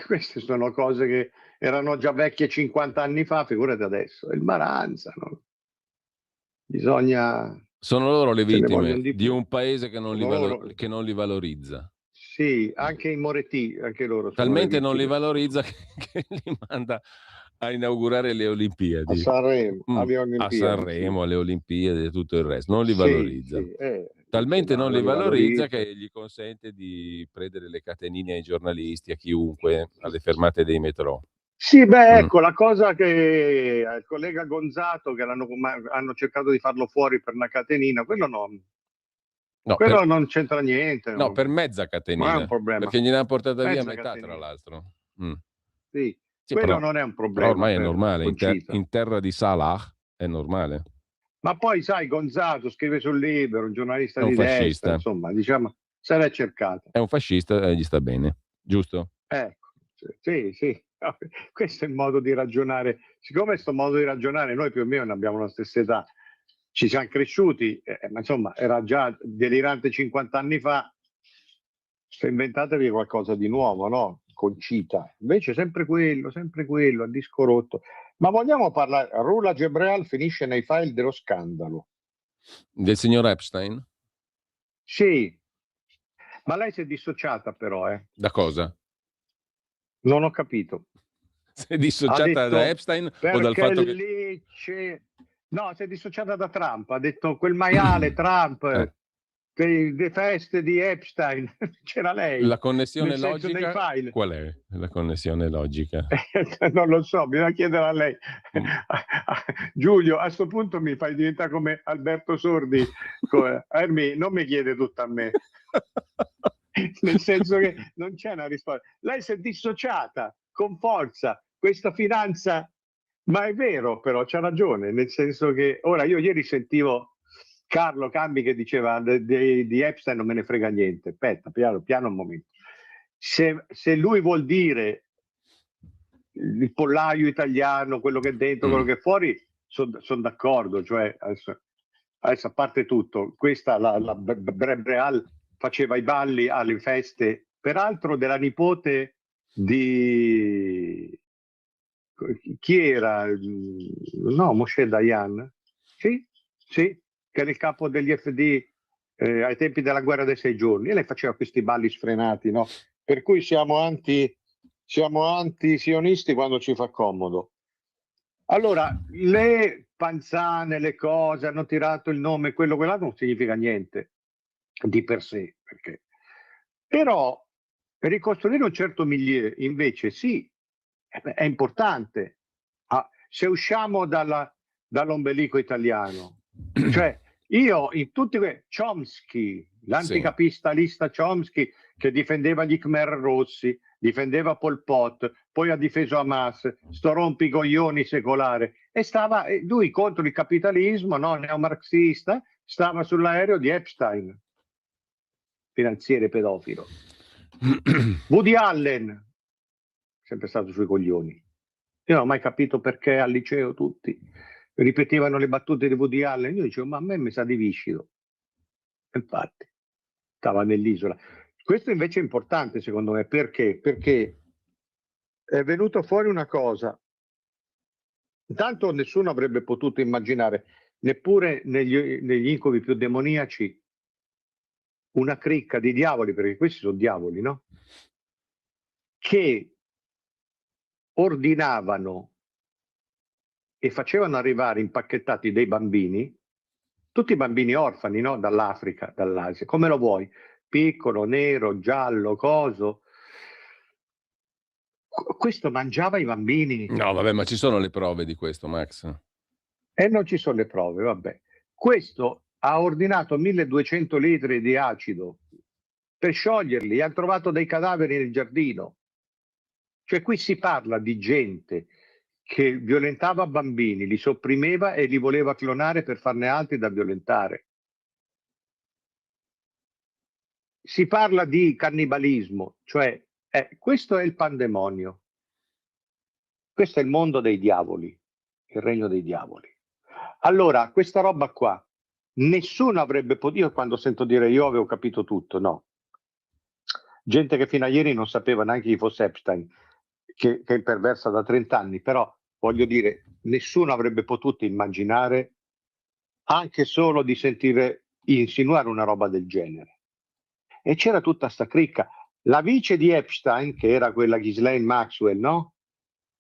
Queste sono cose che erano già vecchie 50 anni fa, figurati adesso. Il Maranza, no? Bisogna... Sono loro le vittime di più. un paese che non li valorizza. Sì, anche i Moretti, anche loro sono talmente le non li vittime. valorizza che li manda a inaugurare le Olimpiadi. A Sanremo, a Sanremo, sì. alle Olimpiadi e tutto il resto. Non li valorizza. Sì, talmente non li valorizza che gli consente di prendere le catenine ai giornalisti, a chiunque, alle fermate dei metro. Sì, beh, ecco, la cosa che il collega Gonzato, che hanno cercato di farlo fuori per una catenina, quello non c'entra niente. No, per mezza catenina. Non è un problema. Perché gliene hanno portata via metà, tra l'altro. Sì, quello non è un problema. Però ormai è normale, in terra di Salah è normale. Ma poi, sai, Gonzato scrive sul Libero, un giornalista di fascista. destra, insomma, diciamo, se l'è cercata. È un fascista e gli sta bene, giusto? Ecco, sì. Questo è il modo di ragionare. Siccome questo modo di ragionare, noi più o meno abbiamo la stessa età, ci siamo cresciuti, ma insomma, era già delirante 50 anni fa, inventatevi qualcosa di nuovo, no? Concita. Invece sempre quello, a disco rotto. Ma vogliamo parlare? Rula Gebreal finisce nei file dello scandalo. Del signor Epstein? Sì, ma lei si è dissociata però, Da cosa? Non ho capito. Si è dissociata da Epstein o dal fatto che... No, si è dissociata da Trump, ha detto quel maiale Trump, le feste di Epstein, c'era lei. La connessione logica qual è? La connessione logica? Non lo so, bisogna chiedere a lei. Giulio, a questo punto mi fai diventare come Alberto Sordi. Ermi, non mi chiede tutto a me. Nel senso che non c'è una risposta. Lei si è dissociata con forza, questa finanza, ma è vero però, c'ha ragione, nel senso che ora io ieri sentivo Carlo Cambi che diceva di Epstein non me ne frega niente. Aspetta, piano un momento. Se lui vuol dire il pollaio italiano, quello che è dentro, quello che è fuori, sono d'accordo, cioè adesso a parte tutto, questa la Breal faceva i balli alle feste, peraltro della nipote di... Chi era? No, Moshe Dayan? Sì, che era il capo degli FD ai tempi della guerra dei 6 giorni, e lei faceva questi balli sfrenati, no? Per cui siamo anti-sionisti quando ci fa comodo. Allora, le panzane, le cose, hanno tirato il nome, quello, quell'altro, non significa niente di per sé, perché. Però ricostruire un certo milieu invece sì, è importante. Se usciamo dall'ombelico italiano, cioè io in tutti Chomsky, l'anticapitalista Chomsky, che difendeva gli Khmer Rossi, difendeva Pol Pot, poi ha difeso Hamas, sto rompicoglioni secolare, e stava lui contro il capitalismo, no, neomarxista, stava sull'aereo di Epstein, finanziere pedofilo. Woody Allen, sempre stato sui coglioni. Io non ho mai capito perché al liceo tutti ripetevano le battute di Woody Allen. Io dicevo, ma a me mi sa di viscido. Infatti, stava nell'isola. Questo invece è importante secondo me. Perché? Perché è venuto fuori una cosa. Intanto nessuno avrebbe potuto immaginare, neppure negli incubi più demoniaci, una cricca di diavoli, perché questi sono diavoli, no? Che ordinavano e facevano arrivare impacchettati dei bambini, tutti bambini orfani, no? Dall'Africa, dall'Asia, come lo vuoi, piccolo, nero, giallo, coso. Questo mangiava i bambini. No, vabbè, ma ci sono le prove di questo, Max. E non ci sono le prove, vabbè. Questo ha ordinato 1200 litri di acido per scioglierli, hanno trovato dei cadaveri nel giardino. Cioè qui si parla di gente che violentava bambini, li sopprimeva e li voleva clonare per farne altri da violentare. Si parla di cannibalismo, cioè questo è il pandemonio. Questo è il mondo dei diavoli, il regno dei diavoli. Allora, questa roba qua, nessuno avrebbe potuto, io quando sento dire io avevo capito tutto, no. Gente che fino a ieri non sapeva neanche chi fosse Epstein, che è perversa da 30 anni, però voglio dire, nessuno avrebbe potuto immaginare anche solo di sentire insinuare una roba del genere. E c'era tutta sta cricca. La vice di Epstein, che era quella Ghislaine Maxwell, no?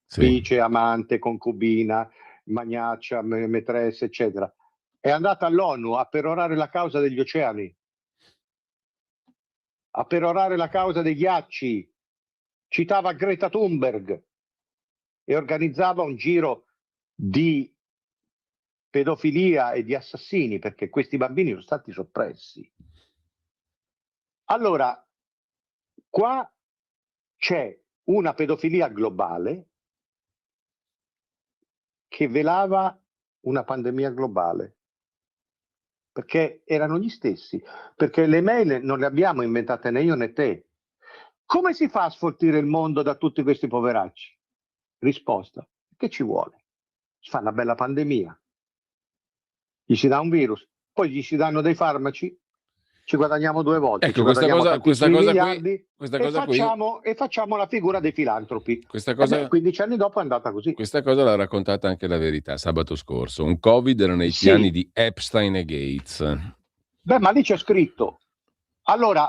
Sì. Vice, amante, concubina, magnaccia, maîtresse, eccetera. È andata all'ONU a perorare la causa degli oceani, a perorare la causa dei ghiacci. Citava Greta Thunberg e organizzava un giro di pedofilia e di assassini, perché questi bambini sono stati soppressi. Allora, qua c'è una pedofilia globale che velava una pandemia globale, perché erano gli stessi, perché le mail non le abbiamo inventate né io né te. Come si fa a sfoltire il mondo da tutti questi poveracci? Risposta: che ci vuole? Si fa una bella pandemia, gli si dà un virus, poi gli si danno dei farmaci, ci guadagniamo 2 volte. Ecco, questa cosa qui, e facciamo la figura dei filantropi. Questa cosa, 15 anni dopo è andata così. Questa cosa l'ha raccontata anche La Verità sabato scorso. Un Covid era nei piani di Epstein e Gates. Beh, ma lì c'è scritto. Allora,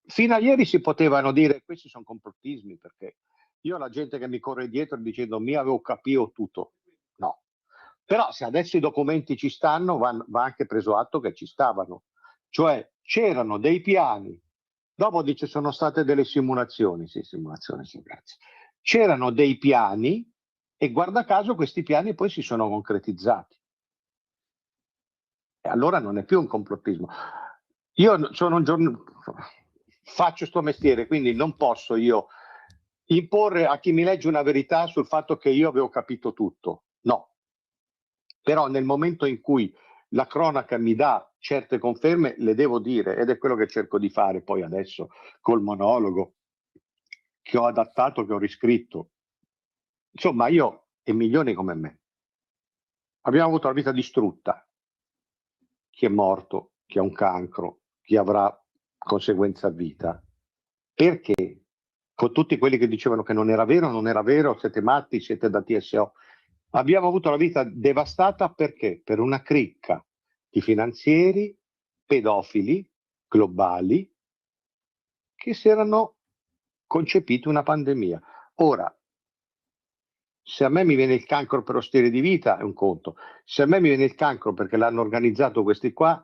fino a ieri si potevano dire questi sono complottismi, perché io la gente che mi corre dietro dicendo mi avevo capito tutto. No. Però se adesso i documenti ci stanno, va anche preso atto che ci stavano. Cioè c'erano dei piani, dopo dice sono state delle simulazioni, sì, grazie. C'erano dei piani e guarda caso questi piani poi si sono concretizzati. E allora non è più un complottismo. Io sono faccio sto mestiere, quindi non posso io imporre a chi mi legge una verità sul fatto che io avevo capito tutto. No. Però nel momento in cui la cronaca mi dà certe conferme, le devo dire, ed è quello che cerco di fare poi adesso col monologo che ho adattato, che ho riscritto. Insomma, io e milioni come me abbiamo avuto la vita distrutta. Chi è morto, chi ha un cancro, chi avrà conseguenze a vita. Perché? Con tutti quelli che dicevano che non era vero, siete matti, siete da TSO. Abbiamo avuto la vita devastata perché? Per una cricca di finanzieri, pedofili globali che si erano concepiti una pandemia. Ora, se a me mi viene il cancro per lo stile di vita è un conto, se a me mi viene il cancro perché l'hanno organizzato questi qua,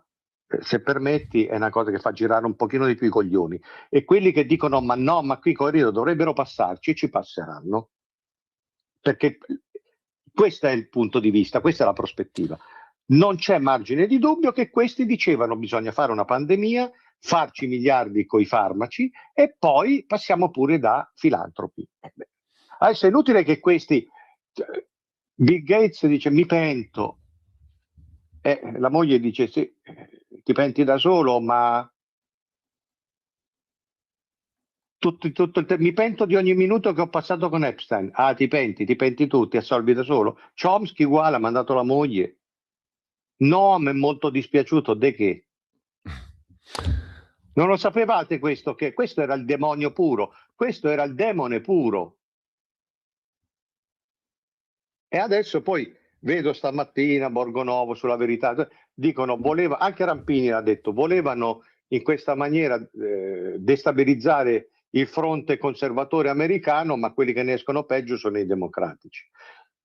se permetti è una cosa che fa girare un pochino di più i coglioni. E quelli che dicono ma no, ma qui corrido dovrebbero passarci, ci passeranno. Perché questo è il punto di vista, questa è la prospettiva. Non c'è margine di dubbio che questi dicevano bisogna fare una pandemia, farci miliardi coi farmaci e poi passiamo pure da filantropi. Adesso è inutile che questi... Bill Gates dice mi pento, la moglie dice sì, ti penti da solo, ma mi pento di ogni minuto che ho passato con Epstein. Ah, ti penti tu, ti assolvi da solo. Chomsky uguale, ha mandato la moglie. No, mi è molto dispiaciuto. De che? Non lo sapevate questo? Che questo era il demonio puro, questo era il demone puro. E adesso poi vedo stamattina Borgonovo sulla Verità, dicono anche Rampini l'ha detto, volevano in questa maniera destabilizzare il fronte conservatore americano, ma quelli che ne escono peggio sono i democratici.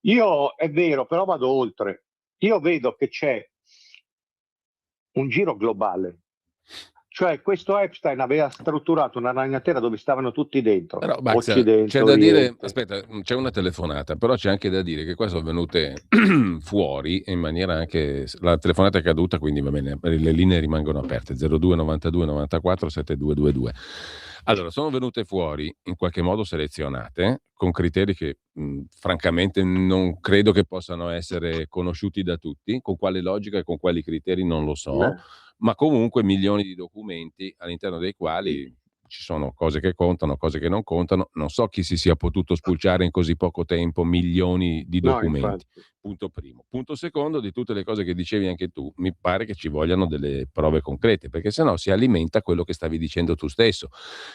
Io, è vero, però vado oltre. Io vedo che c'è un giro globale. Cioè questo Epstein aveva strutturato una ragnatela dove stavano tutti dentro. Però, Max, c'è da dire, aspetta, c'è una telefonata, però c'è anche da dire che qua sono venute fuori in maniera anche, la telefonata è caduta, quindi va bene, le linee rimangono aperte, 02 92 94 7222. Allora, sono venute fuori in qualche modo selezionate con criteri che francamente non credo che possano essere conosciuti da tutti. Con quale logica e con quali criteri non lo so, ma comunque milioni di documenti all'interno dei quali ci sono cose che contano, cose che non contano. Non so chi si sia potuto spulciare in così poco tempo milioni di documenti. Punto primo. Punto secondo, di tutte le cose che dicevi anche tu, mi pare che ci vogliano delle prove concrete, perché sennò si alimenta quello che stavi dicendo tu stesso,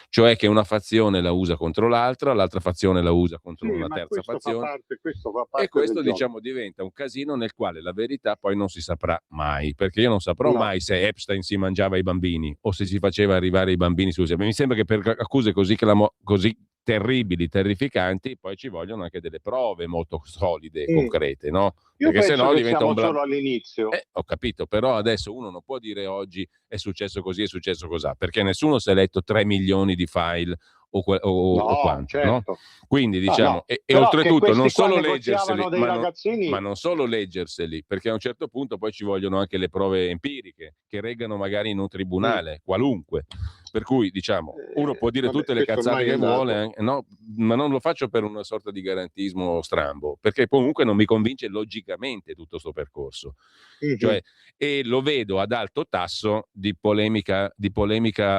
cioè che una fazione la usa contro l'altra fazione la usa contro una terza fazione. Questo fa parte e questo del diciamo diventa un casino nel quale la verità poi non si saprà mai, perché io non saprò mai se Epstein si mangiava i bambini o se si faceva arrivare i bambini sul serio. Mi sembra che per accuse così terribili, terrificanti, poi ci vogliono anche delle prove molto solide, concrete, no? Io perché penso sennò che diventa siamo solo all'inizio. Ho capito, però adesso uno non può dire oggi è successo così, è successo così, perché nessuno si è letto 3 milioni di file o quanto, certo. no? Quindi diciamo, e oltretutto non solo leggerseli, ma non solo leggerseli, perché a un certo punto poi ci vogliono anche le prove empiriche che reggano magari in un tribunale, qualunque. Per cui diciamo, uno può dire tutte le cazzate che vuole, no? Ma non lo faccio per una sorta di garantismo strambo, perché comunque non mi convince logicamente tutto questo percorso. Cioè, e lo vedo ad alto tasso di polemica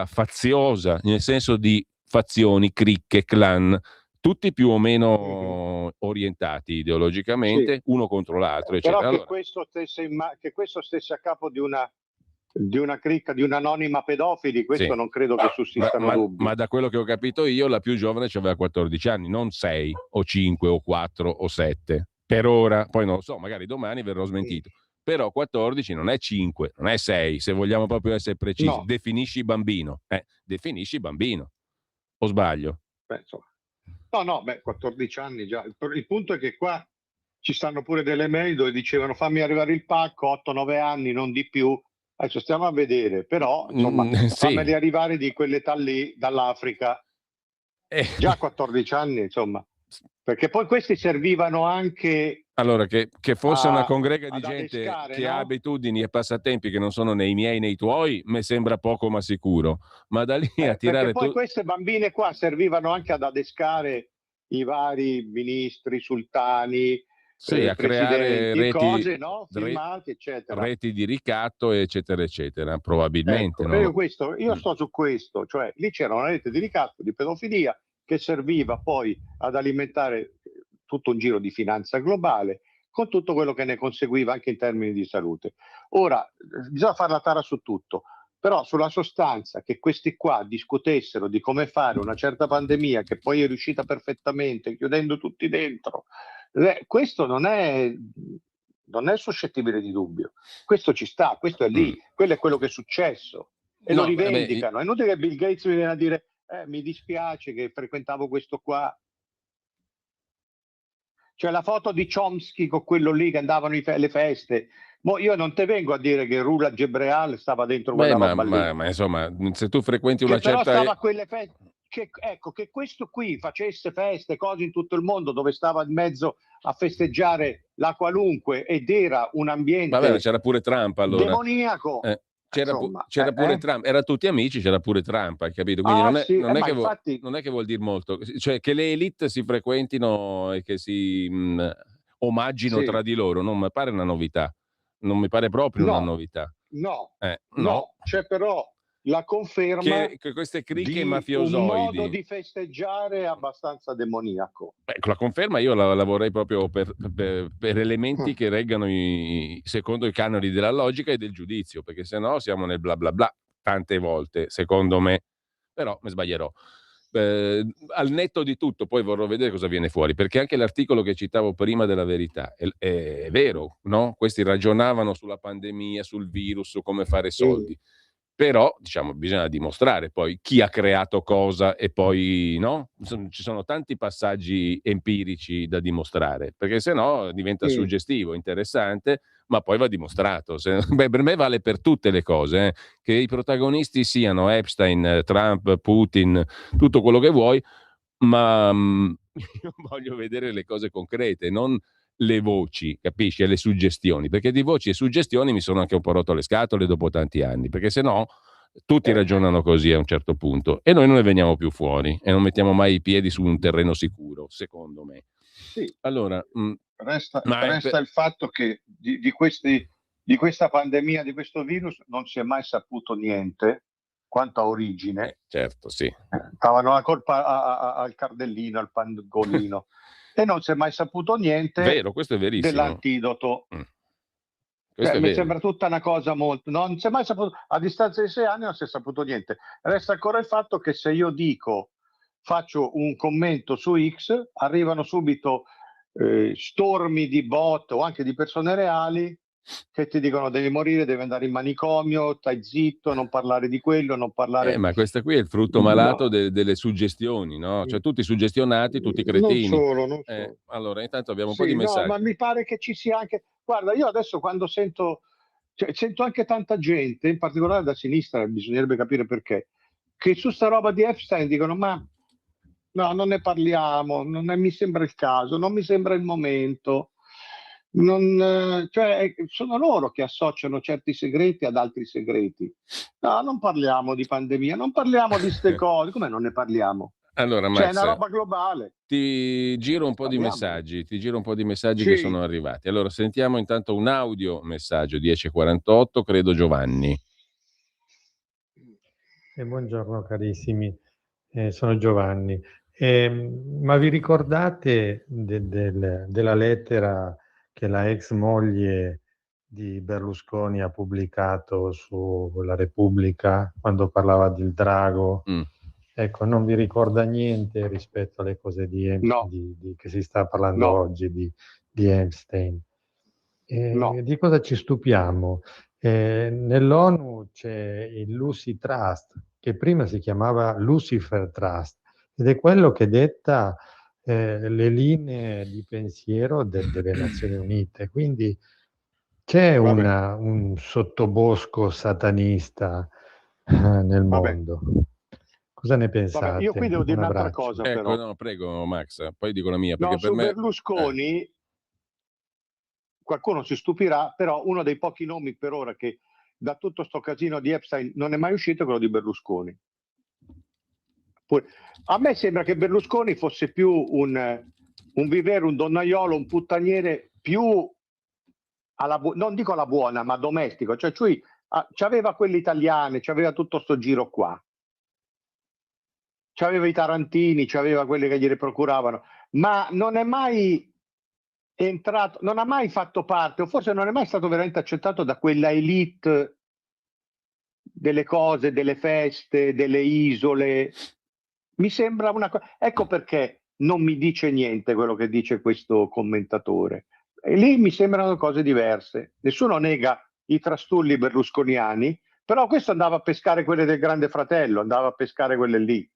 faziosa, nel senso di fazioni, cricche, clan, tutti più o meno orientati ideologicamente, uno contro l'altro, eccetera. Però che questo stesse a capo di una cricca, di un'anonima pedofili, questo non credo che sussistano dubbi. Ma da quello che ho capito io, la più giovane aveva 14 anni, non 6 o 5 o 4 o 7. Per ora, poi non lo so, magari domani verrò smentito. Però 14 non è 5, non è 6, se vogliamo proprio essere precisi. Definisci bambino. Definisci bambino. O sbaglio? No, 14 anni già. Il punto è che qua ci stanno pure delle mail dove dicevano fammi arrivare il pacco, 8-9 anni, non di più. Adesso stiamo a vedere, però insomma, fammeli arrivare di quell'età lì, dall'Africa. Già 14 anni, insomma. Perché poi questi servivano anche... Allora, che fosse una congrega di gente che ha abitudini e passatempi che non sono né i miei né i tuoi, mi sembra poco ma sicuro. Ma da lì a tirare... Perché poi queste bambine qua servivano anche ad adescare i vari ministri, sultani, a creare reti, cose, filmati, eccetera. Reti di ricatto, eccetera, eccetera, probabilmente. Io sto su questo, cioè lì c'era una rete di ricatto, di pedofilia, che serviva poi ad alimentare tutto un giro di finanza globale, con tutto quello che ne conseguiva anche in termini di salute. Ora, bisogna fare la tara su tutto, però sulla sostanza che questi qua discutessero di come fare una certa pandemia che poi è riuscita perfettamente, chiudendo tutti dentro, questo non è suscettibile di dubbio. Questo ci sta, questo è lì, quello è quello che è successo e lo rivendicano. È inutile che Bill Gates mi viene a dire mi dispiace che frequentavo questo qua. Cioè la foto di Chomsky con quello lì che andavano alle feste. Io non te vengo a dire che Rula Gebreal stava dentro quella roba lì. Ma insomma, se tu frequenti una certa... Però stava a quelle feste... Che questo qui facesse feste, cose in tutto il mondo, dove stava in mezzo a festeggiare la qualunque ed era un ambiente... Vabbè, c'era pure Trump allora. Demoniaco. C'era pure Trump, era tutti amici, c'era pure Trump, hai capito? Quindi non è che vuol dire molto, cioè che le elite si frequentino e che si omaggino tra di loro, non mi pare una novità, non mi pare proprio una novità. No, c'è però la conferma che queste cricche di mafiosoidi, un modo di festeggiare abbastanza demoniaco. La conferma io la vorrei proprio per elementi che reggano secondo i canoni della logica e del giudizio, perché sennò siamo nel bla bla bla tante volte, secondo me, però mi sbaglierò. Al netto di tutto poi vorrò vedere cosa viene fuori, perché anche l'articolo che citavo prima della Verità è vero, no? Questi ragionavano sulla pandemia, sul virus, su come fare soldi. Però diciamo bisogna dimostrare poi chi ha creato cosa e poi ci sono tanti passaggi empirici da dimostrare, perché sennò diventa suggestivo, interessante, ma poi va dimostrato. Per me vale per tutte le cose, che i protagonisti siano Epstein, Trump, Putin, tutto quello che vuoi, ma io voglio vedere le cose concrete, non le voci, capisci? E le suggestioni, perché di voci e suggestioni mi sono anche un po' rotto le scatole dopo tanti anni, perché se no Tutti ragionano così a un certo punto e noi non ne veniamo più fuori e non mettiamo mai i piedi su un terreno sicuro, secondo me. Sì. Allora, resta il fatto che di questa pandemia, di questo virus, non si è mai saputo niente quanto a origine. Certo, sì. Davano la colpa al cardellino, al pangolino, e non si è mai saputo niente. Vero, questo è verissimo. Dell'antidoto. Mi sembra tutta una cosa molto... Non si è mai saputo, a distanza di 6 anni non si è saputo niente. Resta ancora il fatto che se io faccio un commento su X, arrivano subito stormi di bot o anche di persone reali che ti dicono devi morire, devi andare in manicomio, stai zitto, non parlare di quello, non parlare... Ma questa qui è il frutto malato delle suggestioni, no? Cioè tutti suggestionati, tutti cretini. Non solo. Allora, intanto abbiamo un po' di messaggi. Ma mi pare che ci sia anche... Guarda, io adesso quando sento anche tanta gente, in particolare da sinistra, bisognerebbe capire perché, che su sta roba di Epstein dicono ma no, non ne parliamo, mi sembra il caso, non mi sembra il momento. Sono loro che associano certi segreti ad altri segreti. No, non parliamo di pandemia, non parliamo di ste cose. Come non ne parliamo? Allora, Max, c'è una roba globale. Ti giro un po' di messaggi Sì. Che sono arrivati. Allora, sentiamo intanto un audio messaggio 10:48, credo Giovanni. Buongiorno carissimi, sono Giovanni. Ma vi ricordate della lettera che la ex moglie di Berlusconi ha pubblicato sulla Repubblica quando parlava del drago? Ecco, non vi ricorda niente rispetto alle cose che si sta parlando oggi di Epstein. Di cosa ci stupiamo? Nell'ONU c'è il Lucy Trust, che prima si chiamava Lucifer Trust, ed è quello che detta le linee di pensiero delle Nazioni Unite. Quindi c'è un sottobosco satanista nel mondo. Cosa ne pensate? Io qui devo dire un'altra cosa, però. No, prego Max, poi dico la mia. Perché per me... Berlusconi, qualcuno si stupirà, però uno dei pochi nomi per ora che da tutto sto casino di Epstein non è mai uscito è quello di Berlusconi. A me sembra che Berlusconi fosse più un vivere, un donnaiolo, un puttaniere più non dico alla buona, ma domestico. Cioè c'aveva quelle italiane, c'aveva tutto sto giro qua. C'aveva i tarantini, c'aveva quelli che gliele procuravano, ma non è mai entrato, non ha mai fatto parte, o forse non è mai stato veramente accettato da quella elite delle cose, delle feste, delle isole. Mi sembra una cosa. Ecco perché non mi dice niente quello che dice questo commentatore. E lì mi sembrano cose diverse. Nessuno nega i trastulli berlusconiani, però questo andava a pescare quelle del Grande Fratello, andava a pescare quelle lì.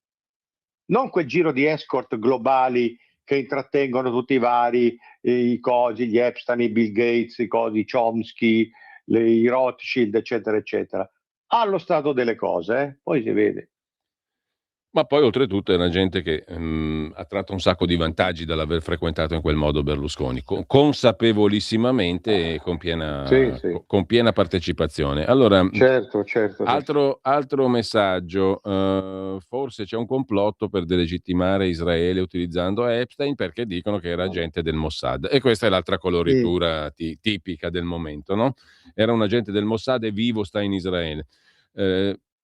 Non quel giro di escort globali che intrattengono tutti i vari, i cosi, gli Epstein, i Bill Gates, i cosi, Chomsky, i Rothschild, eccetera, eccetera. Allo stato delle cose, poi si vede. Ma poi oltretutto è una gente che ha tratto un sacco di vantaggi dall'aver frequentato in quel modo Berlusconi, consapevolissimamente e con piena partecipazione. Allora, certo. Altro messaggio, forse c'è un complotto per delegittimare Israele utilizzando Epstein perché dicono che era agente del Mossad, e questa è l'altra coloritura tipica del momento, no? Era un agente del Mossad e vivo sta in Israele.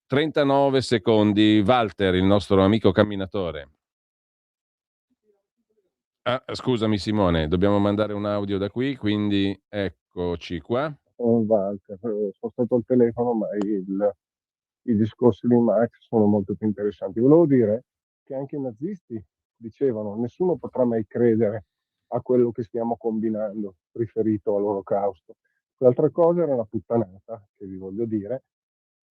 39 secondi, Walter, il nostro amico camminatore. Scusami Simone, dobbiamo mandare un audio da qui, quindi eccoci qua. Walter, sono stato al telefono, ma i discorsi di Max sono molto più interessanti. Volevo dire che anche i nazisti dicevano nessuno potrà mai credere a quello che stiamo combinando riferito all'olocausto. L'altra cosa era una puttanata, che vi voglio dire.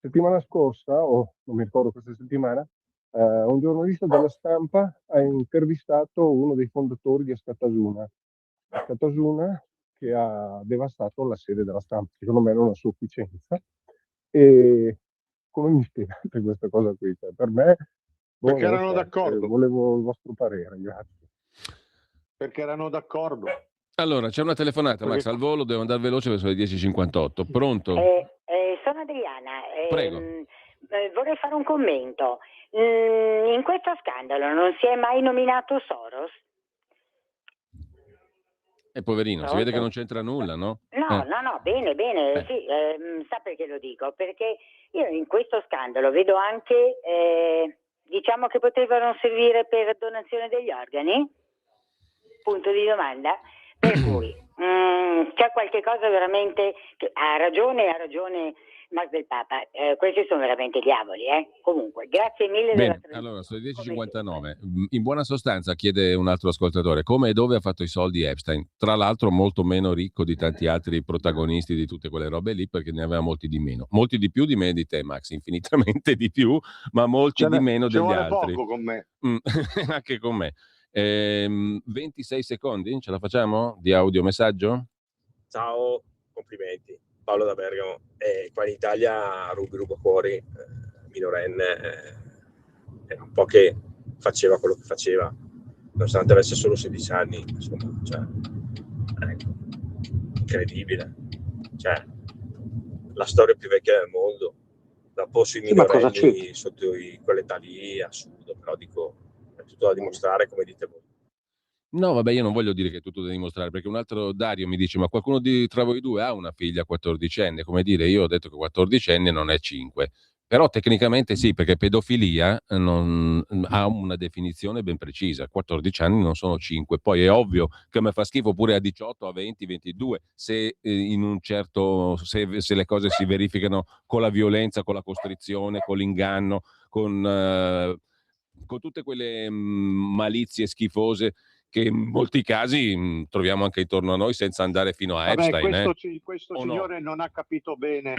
Settimana scorsa, o non mi ricordo questa settimana, un giornalista della Stampa ha intervistato uno dei fondatori di Askatasuna che ha devastato la sede della Stampa. Secondo me non a sufficienza. E come mi spiegate questa cosa qui? Cioè, per me... Perché erano d'accordo. Volevo il vostro parere, grazie. Perché erano d'accordo. Allora, c'è una telefonata, Max, al volo, devo andare veloce verso le 10:58. Pronto? Sono Adriana. Prego. vorrei fare un commento. In questo scandalo non si è mai nominato Soros? Poverino, Pronto? si vede che non c'entra nulla, no? No, bene, sì, sa perché lo dico? Perché io in questo scandalo vedo anche, diciamo che potevano servire per donazione degli organi? Punto di domanda. Per cui c'è qualche cosa veramente che ha ragione Max del Papa, questi sono veramente diavoli, comunque grazie mille. Bene, allora sono le 10:59. In buona sostanza chiede un altro ascoltatore come e dove ha fatto i soldi Epstein, tra l'altro molto meno ricco di tanti altri protagonisti di tutte quelle robe lì, perché ne aveva molti di meno, molti di più di me e di te Max, infinitamente di più, ma molti di meno degli altri. Poco con me. Anche con me. 26 secondi, ce la facciamo? Di audiomessaggio? Ciao, complimenti. Paolo da Bergamo. Qua in Italia rubo fuori, minorenne, era un po' che faceva quello che faceva, nonostante avesse solo 16 anni, insomma, cioè, ecco, incredibile. Cioè, la storia più vecchia del mondo. Dopo sui minorenni sotto quell'età lì è assurdo, però dico, è tutto da dimostrare come dite voi. No, vabbè, io non voglio dire che è tutto da dimostrare, perché un altro Dario mi dice: ma qualcuno tra voi due ha una figlia 14enne? Come dire, io ho detto che 14enne non è 5. Però tecnicamente sì, perché pedofilia ha una definizione ben precisa. 14 anni non sono 5. Poi è ovvio che mi fa schifo pure a 18, a 20, 22, se in un certo se le cose si verificano con la violenza, con la costrizione, con l'inganno, con tutte quelle malizie schifose che in molti casi troviamo anche intorno a noi, senza andare fino a Epstein. Questo signore non ha capito bene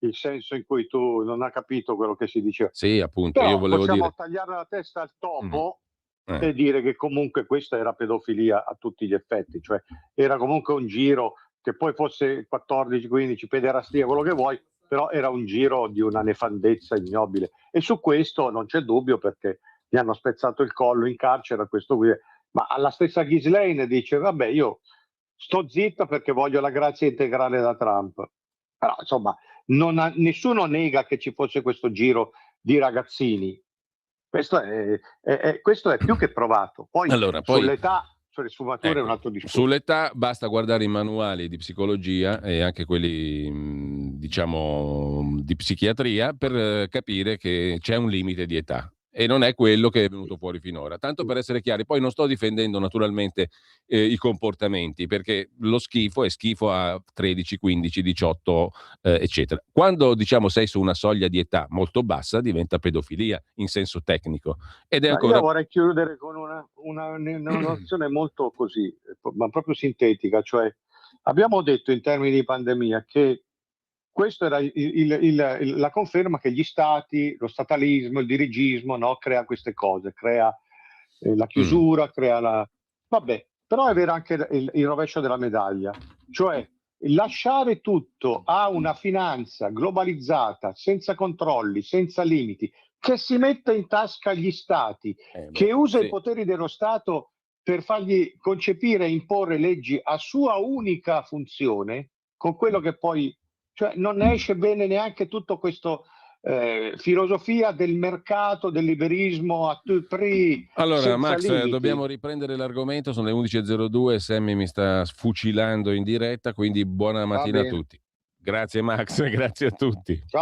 il senso in cui tu non ha capito quello che si diceva. Sì, appunto, però io volevo possiamo tagliare la testa al topo e dire che comunque questa era pedofilia a tutti gli effetti, cioè era comunque un giro che poi fosse 14, 15, pederastia, quello che vuoi, però era un giro di una nefandezza ignobile. E su questo non c'è dubbio, perché gli hanno spezzato il collo in carcere a questo qui. Ma alla stessa Ghislaine dice: vabbè, io sto zitta perché voglio la grazia integrale da Trump. Però insomma nessuno nega che ci fosse questo giro di ragazzini. Questo è più che provato. Poi sull'età, sulle sfumature è un altro discorso. Sull'età basta guardare i manuali di psicologia e anche quelli diciamo di psichiatria per capire che c'è un limite di età. E non è quello che è venuto fuori finora. Tanto per essere chiari, poi non sto difendendo naturalmente i comportamenti, perché lo schifo è schifo a 13, 15, 18, eccetera. Quando diciamo sei su una soglia di età molto bassa diventa pedofilia in senso tecnico. Ed è ancora... Io vorrei chiudere con una nozione molto così, ma proprio sintetica, cioè abbiamo detto in termini di pandemia che questo era la conferma che gli stati, lo statalismo, il dirigismo, no, crea queste cose, crea la chiusura, crea la... Vabbè, però è vero anche il rovescio della medaglia, cioè lasciare tutto a una finanza globalizzata, senza controlli, senza limiti, che si mette in tasca gli stati, che usa i poteri dello Stato per fargli concepire e imporre leggi a sua unica funzione, con quello che poi... Cioè non ne esce bene neanche tutto questo filosofia del mercato, del liberismo a tout prix. Allora Max, dobbiamo riprendere l'argomento, sono le 11.02, Sammy mi sta fucilando in diretta, quindi buona mattina a tutti. Grazie Max, grazie a tutti. Ciao.